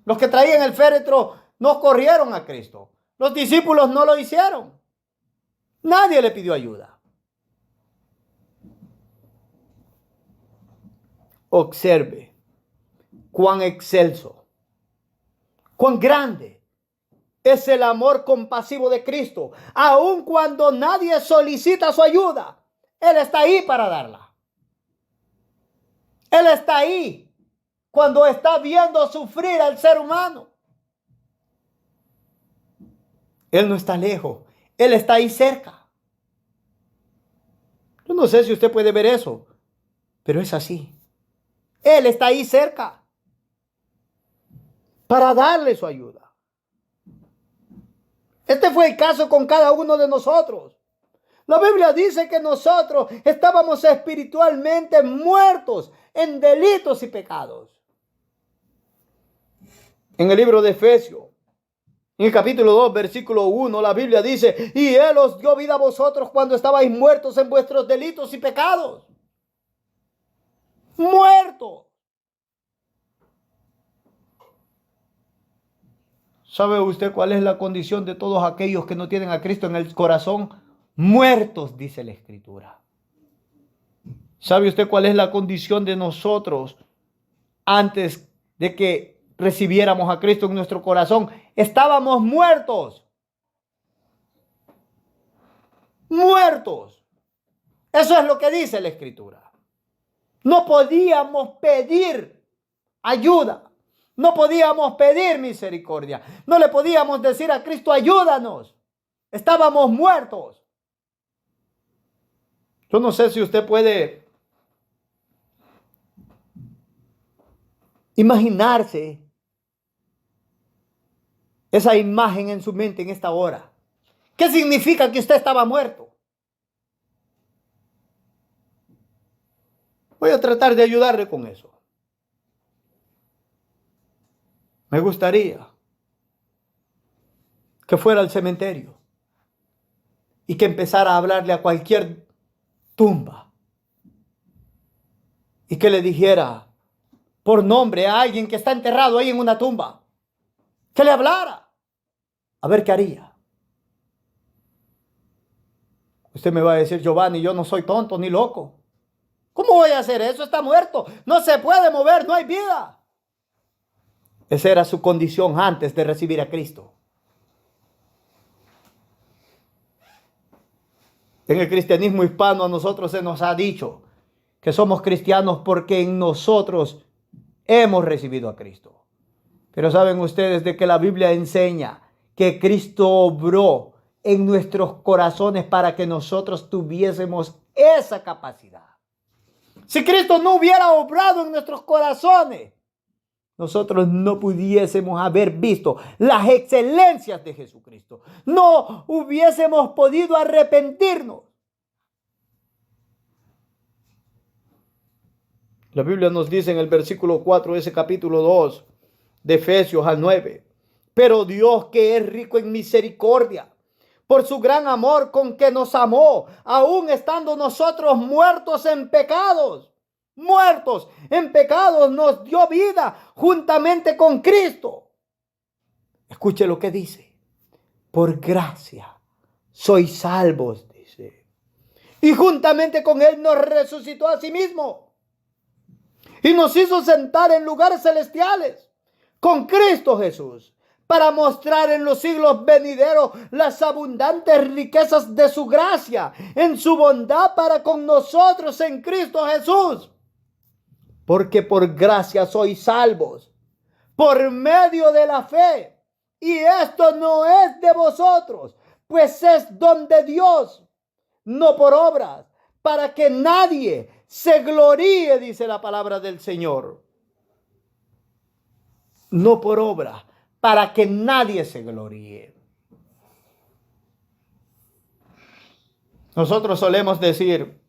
Los que traían el féretro no corrieron a Cristo. Los discípulos no lo hicieron. Nadie le pidió ayuda. Observe cuán excelso, cuán grande es el amor compasivo de Cristo. Aun cuando nadie solicita su ayuda, Él está ahí para darla. Él está ahí cuando está viendo sufrir al ser humano. Él no está lejos, Él está ahí cerca. Yo no sé si usted puede ver eso, pero es así. Él está ahí cerca para darle su ayuda. Este fue el caso con cada uno de nosotros. La Biblia dice que nosotros estábamos espiritualmente muertos en delitos y pecados. En el libro de Efesios, en el capítulo 2, versículo 1, la Biblia dice, y Él os dio vida a vosotros cuando estabais muertos en vuestros delitos y pecados. Muertos. ¿Sabe usted cuál es la condición de todos aquellos que no tienen a Cristo en el corazón? Muertos, dice la Escritura. ¿Sabe usted cuál es la condición de nosotros antes de que recibiéramos a Cristo en nuestro corazón? Estábamos muertos. Muertos. Eso es lo que dice la Escritura. No podíamos pedir ayuda. No podíamos pedir misericordia. No le podíamos decir a Cristo, ayúdanos. Estábamos muertos. Yo no sé si usted puede imaginarse esa imagen en su mente en esta hora. ¿Qué significa que usted estaba muerto? Voy a tratar de ayudarle con eso. Me gustaría que fuera al cementerio y que empezara a hablarle a cualquier tumba y que le dijera por nombre a alguien que está enterrado ahí en una tumba, que le hablara, a ver qué haría. Usted me va a decir, Giovanni, yo no soy tonto ni loco. ¿Cómo voy a hacer eso? Está muerto, no se puede mover, no hay vida. Esa era su condición antes de recibir a Cristo. En el cristianismo hispano a nosotros se nos ha dicho que somos cristianos porque en nosotros hemos recibido a Cristo. Pero saben ustedes de que la Biblia enseña que Cristo obró en nuestros corazones para que nosotros tuviésemos esa capacidad. Si Cristo no hubiera obrado en nuestros corazones, nosotros no pudiésemos haber visto las excelencias de Jesucristo. No hubiésemos podido arrepentirnos. La Biblia nos dice en el versículo 4 de ese capítulo 2 de Efesios al 9. Pero Dios, que es rico en misericordia, por su gran amor con que nos amó, aun estando nosotros muertos en pecados, nos dio vida juntamente con Cristo. Escuche lo que dice. Por gracia sois salvos, dice. Y juntamente con Él nos resucitó a sí mismo. Y nos hizo sentar en lugares celestiales con Cristo Jesús, para mostrar en los siglos venideros las abundantes riquezas de su gracia, en su bondad para con nosotros en Cristo Jesús. Porque por gracia sois salvos, por medio de la fe. Y esto no es de vosotros, pues es don de Dios, no por obras, para que nadie se gloríe, dice la palabra del Señor. No por obra, para que nadie se gloríe. Nosotros solemos decir,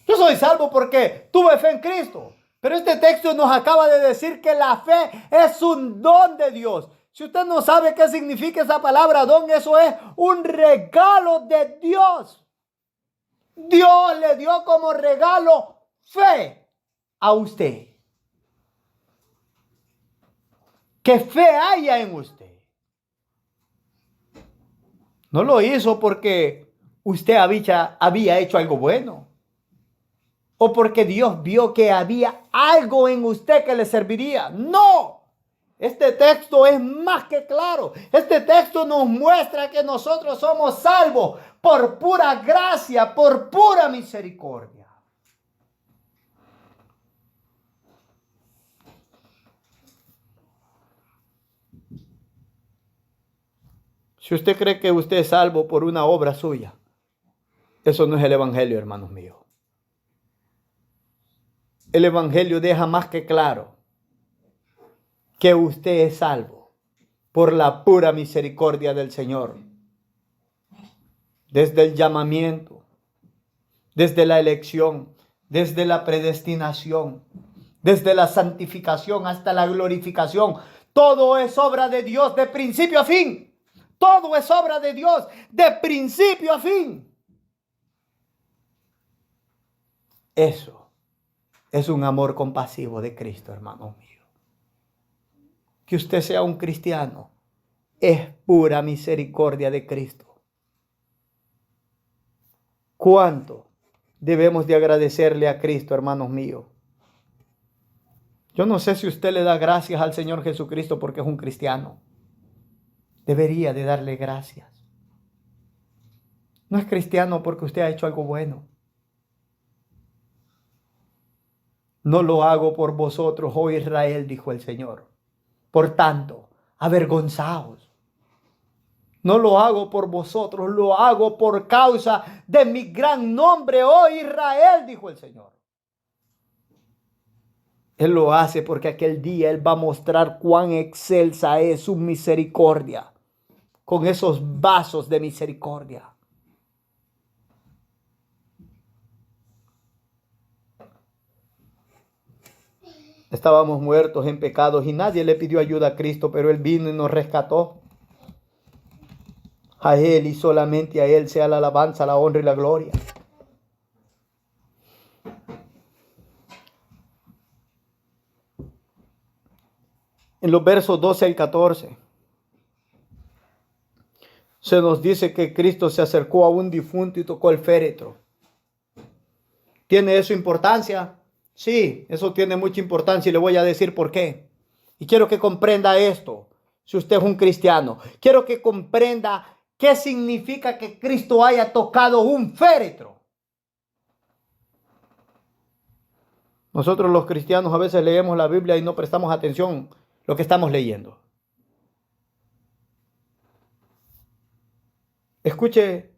yo soy salvo porque tuve fe en Cristo, Pero este texto nos acaba de decir que la fe es un don de Dios. Si usted no sabe qué significa esa palabra don, eso es un regalo de Dios. Dios le dio como regalo fe a usted. Que fe haya en usted. No lo hizo porque usted había hecho algo bueno. O porque Dios vio que había algo en usted que le serviría. No. Este texto es más que claro. Este texto nos muestra que nosotros somos salvos por pura gracia, por pura misericordia. Si usted cree que usted es salvo por una obra suya, eso no es el evangelio, hermanos míos. El evangelio deja más que claro que usted es salvo por la pura misericordia del Señor. Desde el llamamiento, desde la elección, desde la predestinación, desde la santificación hasta la glorificación. Todo es obra de Dios de principio a fin. Todo es obra de Dios de principio a fin. Eso es un amor compasivo de Cristo, hermanos míos. Que usted sea un cristiano es pura misericordia de Cristo. ¿Cuánto debemos de agradecerle a Cristo, hermanos míos? Yo no sé si usted le da gracias al Señor Jesucristo porque es un cristiano. Debería de darle gracias. No es cristiano porque usted ha hecho algo bueno. No lo hago por vosotros, oh Israel, dijo el Señor. Por tanto, avergonzaos. No lo hago por vosotros, lo hago por causa de mi gran nombre, oh Israel, dijo el Señor. Él lo hace porque aquel día Él va a mostrar cuán excelsa es su misericordia, con esos vasos de misericordia. Estábamos muertos en pecados y nadie le pidió ayuda a Cristo, pero Él vino y nos rescató. A Él y solamente a Él sea la alabanza, la honra y la gloria. En los versos 12 al 14 se nos dice que Cristo se acercó a un difunto y tocó el féretro. ¿Tiene eso importancia? Sí, eso tiene mucha importancia y le voy a decir por qué. Y quiero que comprenda esto, si usted es un cristiano. Quiero que comprenda qué significa que Cristo haya tocado un féretro. Nosotros los cristianos a veces leemos la Biblia y no prestamos atención a lo que estamos leyendo. Escuche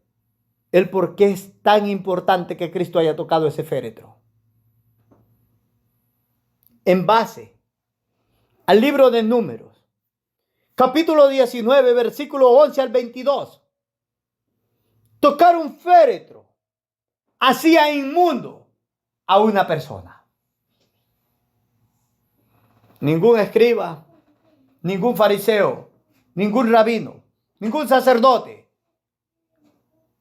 el por qué es tan importante que Cristo haya tocado ese féretro. En base al libro de Números, capítulo 19, versículo 11 al 22. Tocar un féretro hacía inmundo a una persona. Ningún escriba, ningún fariseo, ningún rabino, ningún sacerdote,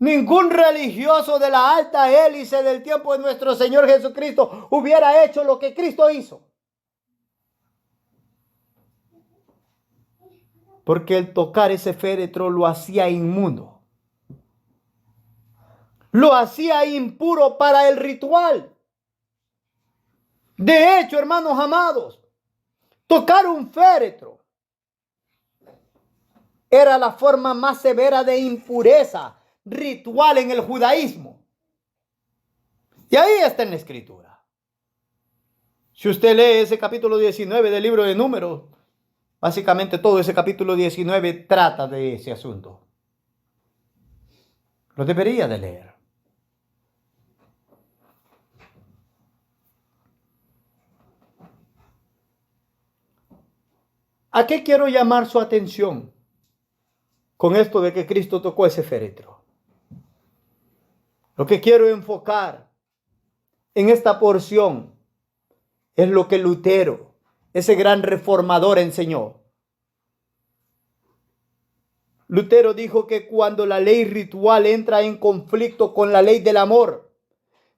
ningún religioso de la alta hélice del tiempo de nuestro Señor Jesucristo hubiera hecho lo que Cristo hizo. Porque el tocar ese féretro lo hacía inmundo. Lo hacía impuro para el ritual. De hecho, hermanos amados, tocar un féretro era la forma más severa de impureza ritual en el judaísmo. Y ahí está en la escritura. Si usted lee ese capítulo 19 del libro de Números, básicamente todo ese capítulo 19 trata de ese asunto. Lo debería de leer. ¿A qué quiero llamar su atención con esto de que Cristo tocó ese féretro? Lo que quiero enfocar en esta porción Es lo que Lutero, ese gran reformador, enseñó. Lutero dijo que cuando la ley ritual entra en conflicto con la ley del amor,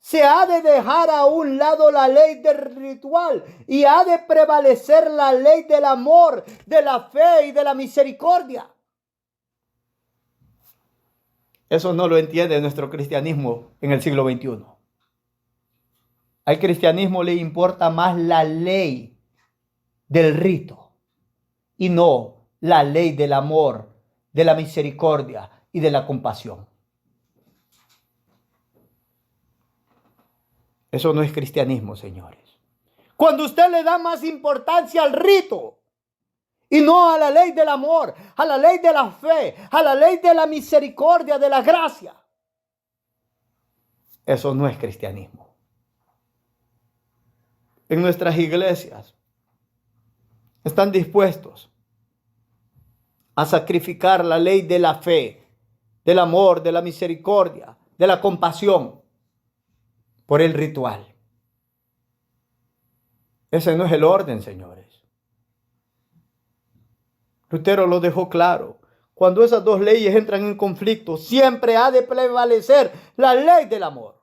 se ha de dejar a un lado la ley del ritual y ha de prevalecer la ley del amor, de la fe y de la misericordia. Eso no lo entiende nuestro cristianismo en el siglo XXI. Al cristianismo le importa más la ley del rito y no la ley del amor, de la misericordia y de la compasión. Eso no es cristianismo, señores. Cuando usted le da más importancia al rito y no a la ley del amor, a la ley de la fe, a la ley de la misericordia, de la gracia, eso no es cristianismo. En nuestras iglesias están dispuestos a sacrificar la ley de la fe, del amor, de la misericordia, de la compasión por el ritual. Ese no es el orden, señores. Lutero lo dejó claro. Cuando esas dos leyes entran en conflicto, siempre ha de prevalecer la ley del amor.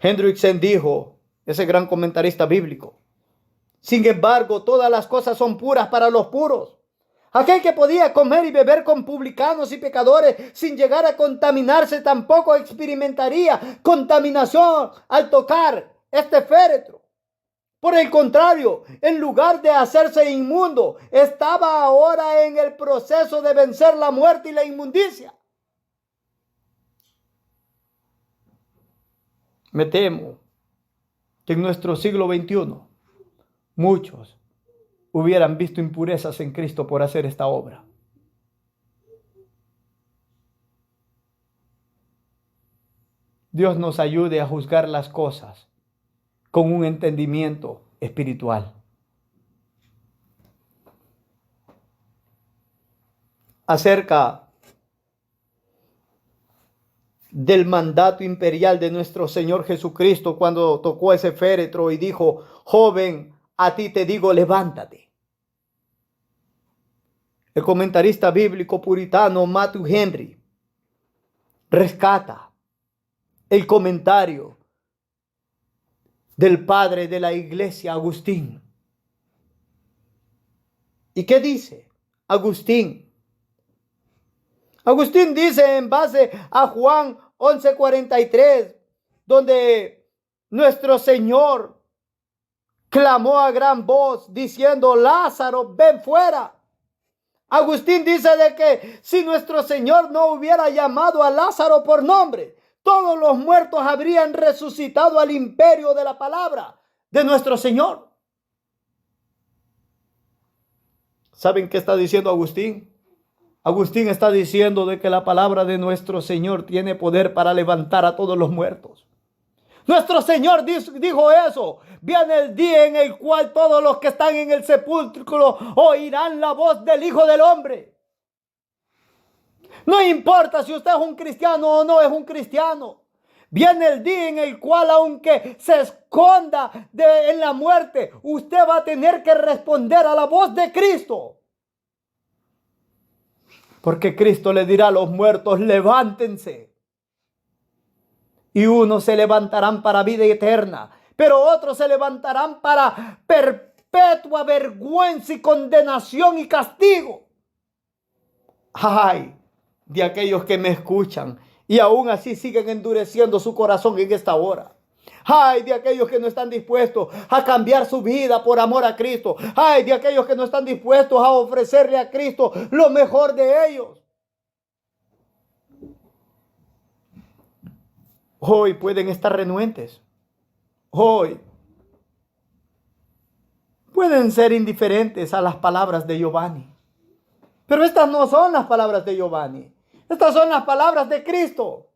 Hendrickson dijo, ese gran comentarista bíblico: sin embargo, todas las cosas son puras para los puros. Aquel que podía comer y beber con publicanos y pecadores sin llegar a contaminarse tampoco experimentaría contaminación al tocar este féretro. Por el contrario, en lugar de hacerse inmundo, estaba ahora en el proceso de vencer la muerte y la inmundicia. Me temo que en nuestro siglo XXI muchos hubieran visto impurezas en Cristo por hacer esta obra. Dios nos ayude a juzgar las cosas con un entendimiento espiritual. Acerca del mandato imperial de nuestro Señor Jesucristo cuando tocó ese féretro y dijo: joven, a ti te digo, levántate. El comentarista bíblico puritano Matthew Henry rescata el comentario del padre de la iglesia, Agustín. ¿Y qué dice Agustín? Agustín dice en base a Juan 11:43, donde nuestro Señor clamó a gran voz diciendo: Lázaro, ven fuera. Agustín dice de que si nuestro Señor no hubiera llamado a Lázaro por nombre, todos los muertos habrían resucitado al imperio de la palabra de nuestro Señor. ¿Saben qué está diciendo Agustín? Agustín está diciendo de que la palabra de nuestro Señor tiene poder para levantar a todos los muertos. Nuestro Señor dijo eso: viene el día en el cual todos los que están en el sepulcro oirán la voz del Hijo del Hombre. No importa si usted es un cristiano o no es un cristiano. Viene el día en el cual, aunque se esconda en la muerte, usted va a tener que responder a la voz de Cristo. Porque Cristo le dirá a los muertos: levántense. Y unos se levantarán para vida eterna, pero otros se levantarán para perpetua vergüenza y condenación y castigo. Ay, de aquellos que me escuchan y aún así siguen endureciendo su corazón en esta hora. Ay, de aquellos que no están dispuestos a cambiar su vida por amor a Cristo. Ay, de aquellos que no están dispuestos a ofrecerle a Cristo lo mejor de ellos. Hoy pueden estar renuentes. Hoy pueden ser indiferentes a las palabras de Giovanni. Pero estas no son las palabras de Giovanni. Estas son las palabras de Cristo.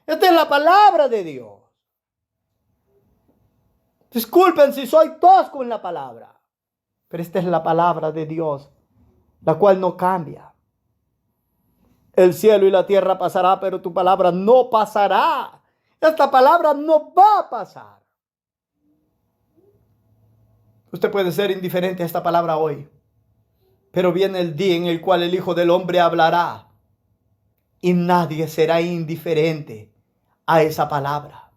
Esta es la palabra de Dios. Disculpen si soy tosco en la palabra, pero esta es la palabra de Dios, la cual no cambia. El cielo y la tierra pasará, pero tu palabra no pasará. Esta palabra no va a pasar. Usted puede ser indiferente a esta palabra hoy, pero viene el día en el cual el Hijo del Hombre hablará y nadie será indiferente a esa palabra.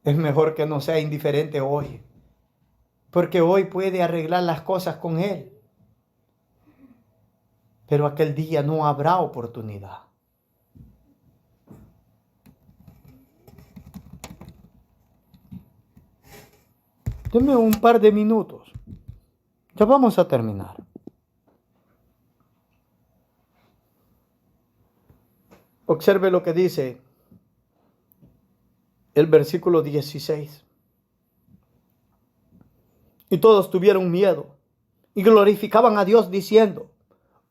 Es mejor que no sea indiferente hoy, porque hoy puede arreglar las cosas con Él, pero aquel día no habrá oportunidad. Deme un par de minutos. Ya vamos a terminar. Observe lo que dice el versículo 16. Y todos tuvieron miedo y glorificaban a Dios diciendo: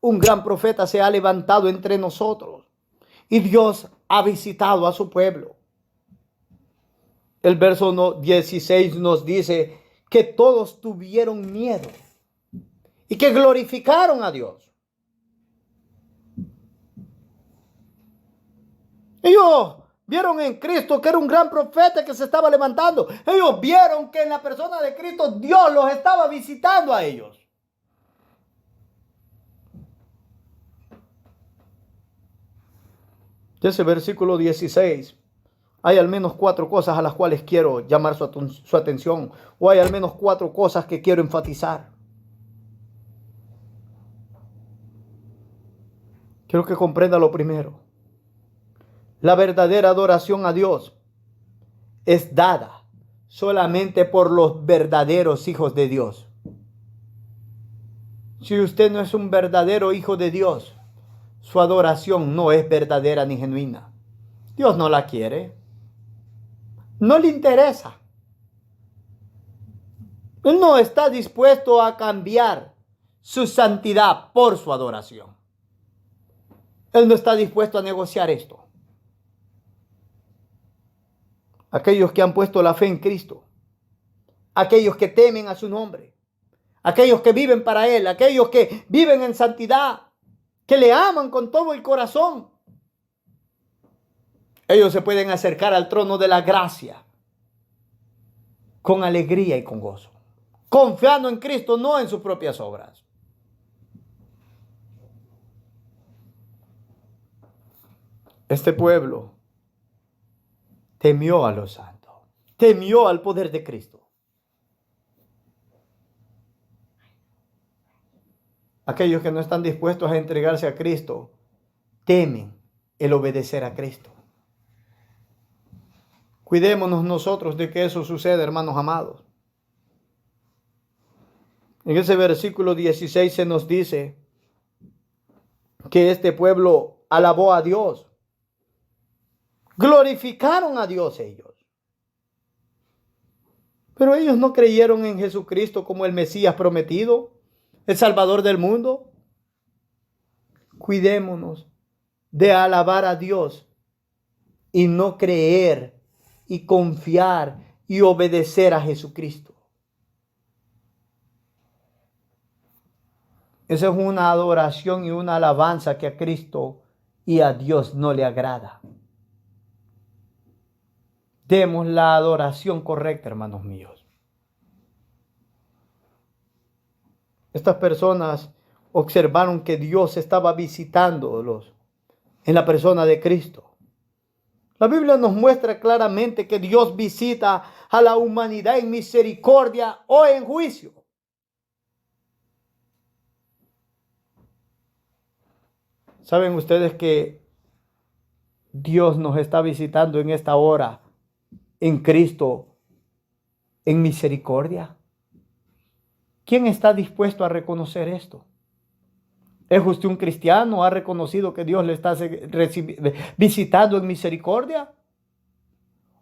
un gran profeta se ha levantado entre nosotros y Dios ha visitado a su pueblo. El verso 16 nos dice que todos tuvieron miedo y que glorificaron a Dios. Ellos vieron en Cristo que era un gran profeta que se estaba levantando. Ellos vieron que en la persona de Cristo Dios los estaba visitando a ellos. De ese versículo 16 hay al menos 4 cosas a las cuales quiero llamar su atención, o hay al menos 4 cosas que quiero enfatizar. Quiero que comprenda lo primero. La verdadera adoración a Dios es dada solamente por los verdaderos hijos de Dios. Si usted no es un verdadero hijo de Dios, su adoración no es verdadera ni genuina. Dios no la quiere. No le interesa. Él no está dispuesto a cambiar su santidad por su adoración. Él no está dispuesto a negociar esto. Aquellos que han puesto la fe en Cristo, aquellos que temen a su nombre, aquellos que viven para Él, aquellos que viven en santidad, que le aman con todo el corazón, ellos se pueden acercar al trono de la gracia con alegría y con gozo, confiando en Cristo, no en sus propias obras. Este pueblo temió a los santos, temió al poder de Cristo. Aquellos que no están dispuestos a entregarse a Cristo temen el obedecer a Cristo. Cuidémonos nosotros de que eso suceda, hermanos amados. En ese versículo 16 se nos dice que este pueblo alabó a Dios. Glorificaron a Dios ellos. Pero ellos no creyeron en Jesucristo como el Mesías prometido, el Salvador del mundo. Cuidémonos de alabar a Dios y no creer y confiar y obedecer a Jesucristo. Esa es una adoración y una alabanza que a Cristo y a Dios no le agrada. Demos la adoración correcta, hermanos míos. Estas personas observaron que Dios estaba visitándolos en la persona de Cristo. La Biblia nos muestra claramente que Dios visita a la humanidad en misericordia o en juicio. ¿Saben ustedes que Dios nos está visitando en esta hora en Cristo en misericordia? ¿Quién está dispuesto a reconocer esto? ¿Es usted un cristiano? ¿Ha reconocido que Dios le está visitando en misericordia?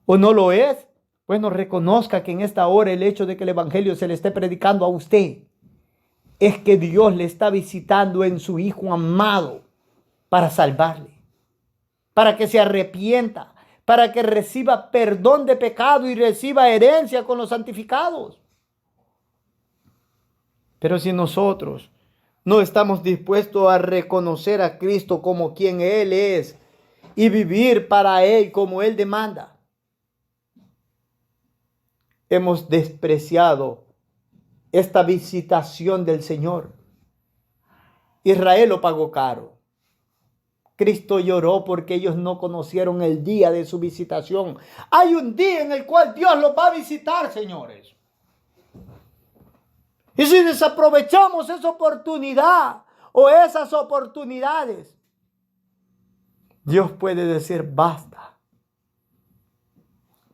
¿O no lo es? Bueno, reconozca que en esta hora el hecho de que el evangelio se le esté predicando a usted es que Dios le está visitando en su Hijo amado para salvarle, para que se arrepienta, para que reciba perdón de pecado y reciba herencia con los santificados. Pero si nosotros No estamos dispuestos a reconocer a Cristo como quien Él es y vivir para Él como Él demanda. Hemos despreciado esta visitación del Señor. Israel lo pagó caro. Cristo lloró porque ellos no conocieron el día de su visitación. Hay un día en el cual Dios los va a visitar, señores. Y si desaprovechamos esa oportunidad o esas oportunidades, Dios puede decir basta.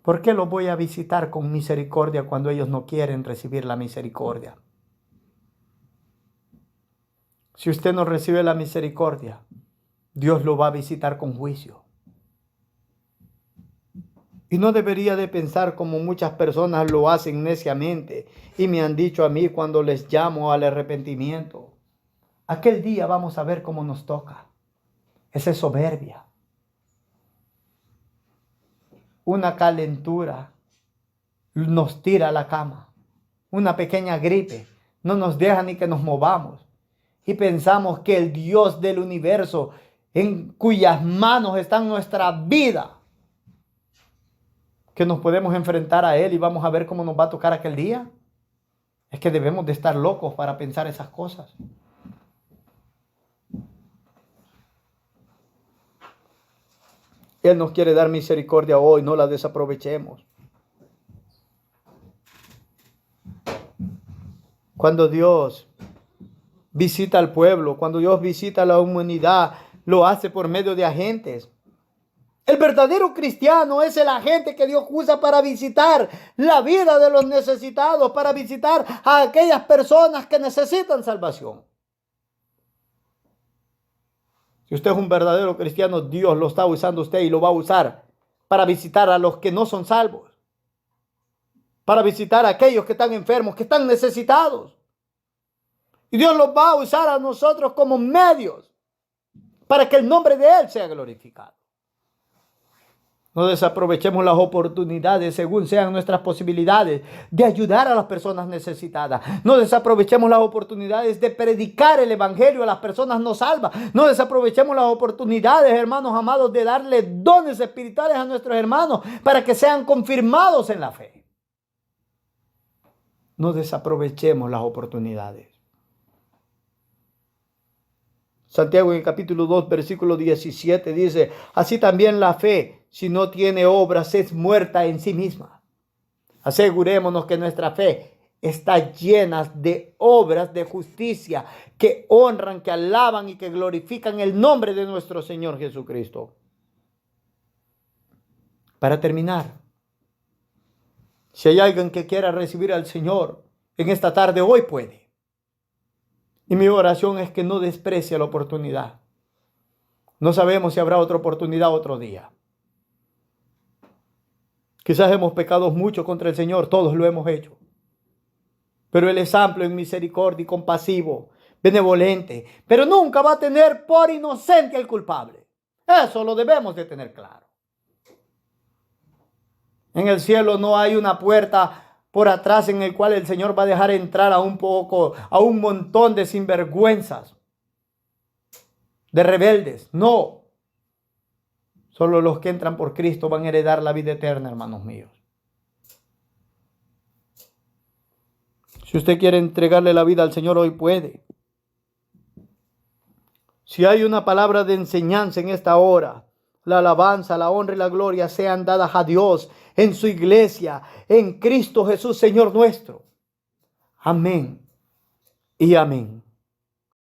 ¿Por qué los voy a visitar con misericordia cuando ellos no quieren recibir la misericordia? Si usted no recibe la misericordia, Dios lo va a visitar con juicio. Y no debería de pensar como muchas personas lo hacen neciamente y me han dicho a mí cuando les llamo al arrepentimiento. Aquel día vamos a ver cómo nos toca. Esa es soberbia. Una calentura nos tira a la cama. Una pequeña gripe no nos deja ni que nos movamos. Y pensamos que el Dios del universo, en cuyas manos está nuestra vida, que nos podemos enfrentar a Él y vamos a ver cómo nos va a tocar aquel día. Es que debemos de estar locos para pensar esas cosas. Él nos quiere dar misericordia hoy, no la desaprovechemos. Cuando Dios visita al pueblo, cuando Dios visita a la humanidad, lo hace por medio de agentes. El verdadero cristiano es el agente que Dios usa para visitar la vida de los necesitados, para visitar a aquellas personas que necesitan salvación. Si usted es un verdadero cristiano, Dios lo está usando a usted y lo va a usar para visitar a los que no son salvos, para visitar a aquellos que están enfermos, que están necesitados. Y Dios los va a usar a nosotros como medios para que el nombre de Él sea glorificado. No desaprovechemos las oportunidades según sean nuestras posibilidades de ayudar a las personas necesitadas. No desaprovechemos las oportunidades de predicar el evangelio a las personas no salvas. No desaprovechemos las oportunidades, hermanos amados, de darle dones espirituales a nuestros hermanos para que sean confirmados en la fe. No desaprovechemos las oportunidades. Santiago en el capítulo 2, versículo 17 dice, así también la fe, si no tiene obras, es muerta en sí misma. Asegurémonos que nuestra fe está llena de obras de justicia que honran, que alaban y que glorifican el nombre de nuestro Señor Jesucristo. Para terminar, si hay alguien que quiera recibir al Señor en esta tarde, hoy puede. Y mi oración es que no desprecie la oportunidad. No sabemos si habrá otra oportunidad otro día. Quizás hemos pecado mucho contra el Señor, todos lo hemos hecho. Pero Él es amplio en misericordia y compasivo, benevolente, pero nunca va a tener por inocente al culpable. Eso lo debemos de tener claro. En el cielo no hay una puerta por atrás en el cual el Señor va a dejar entrar a un montón de sinvergüenzas, de rebeldes. No. Solo los que entran por Cristo van a heredar la vida eterna, hermanos míos. Si usted quiere entregarle la vida al Señor, hoy puede. Si hay una palabra de enseñanza en esta hora, la alabanza, la honra y la gloria sean dadas a Dios en su iglesia, en Cristo Jesús, Señor nuestro. Amén y amén.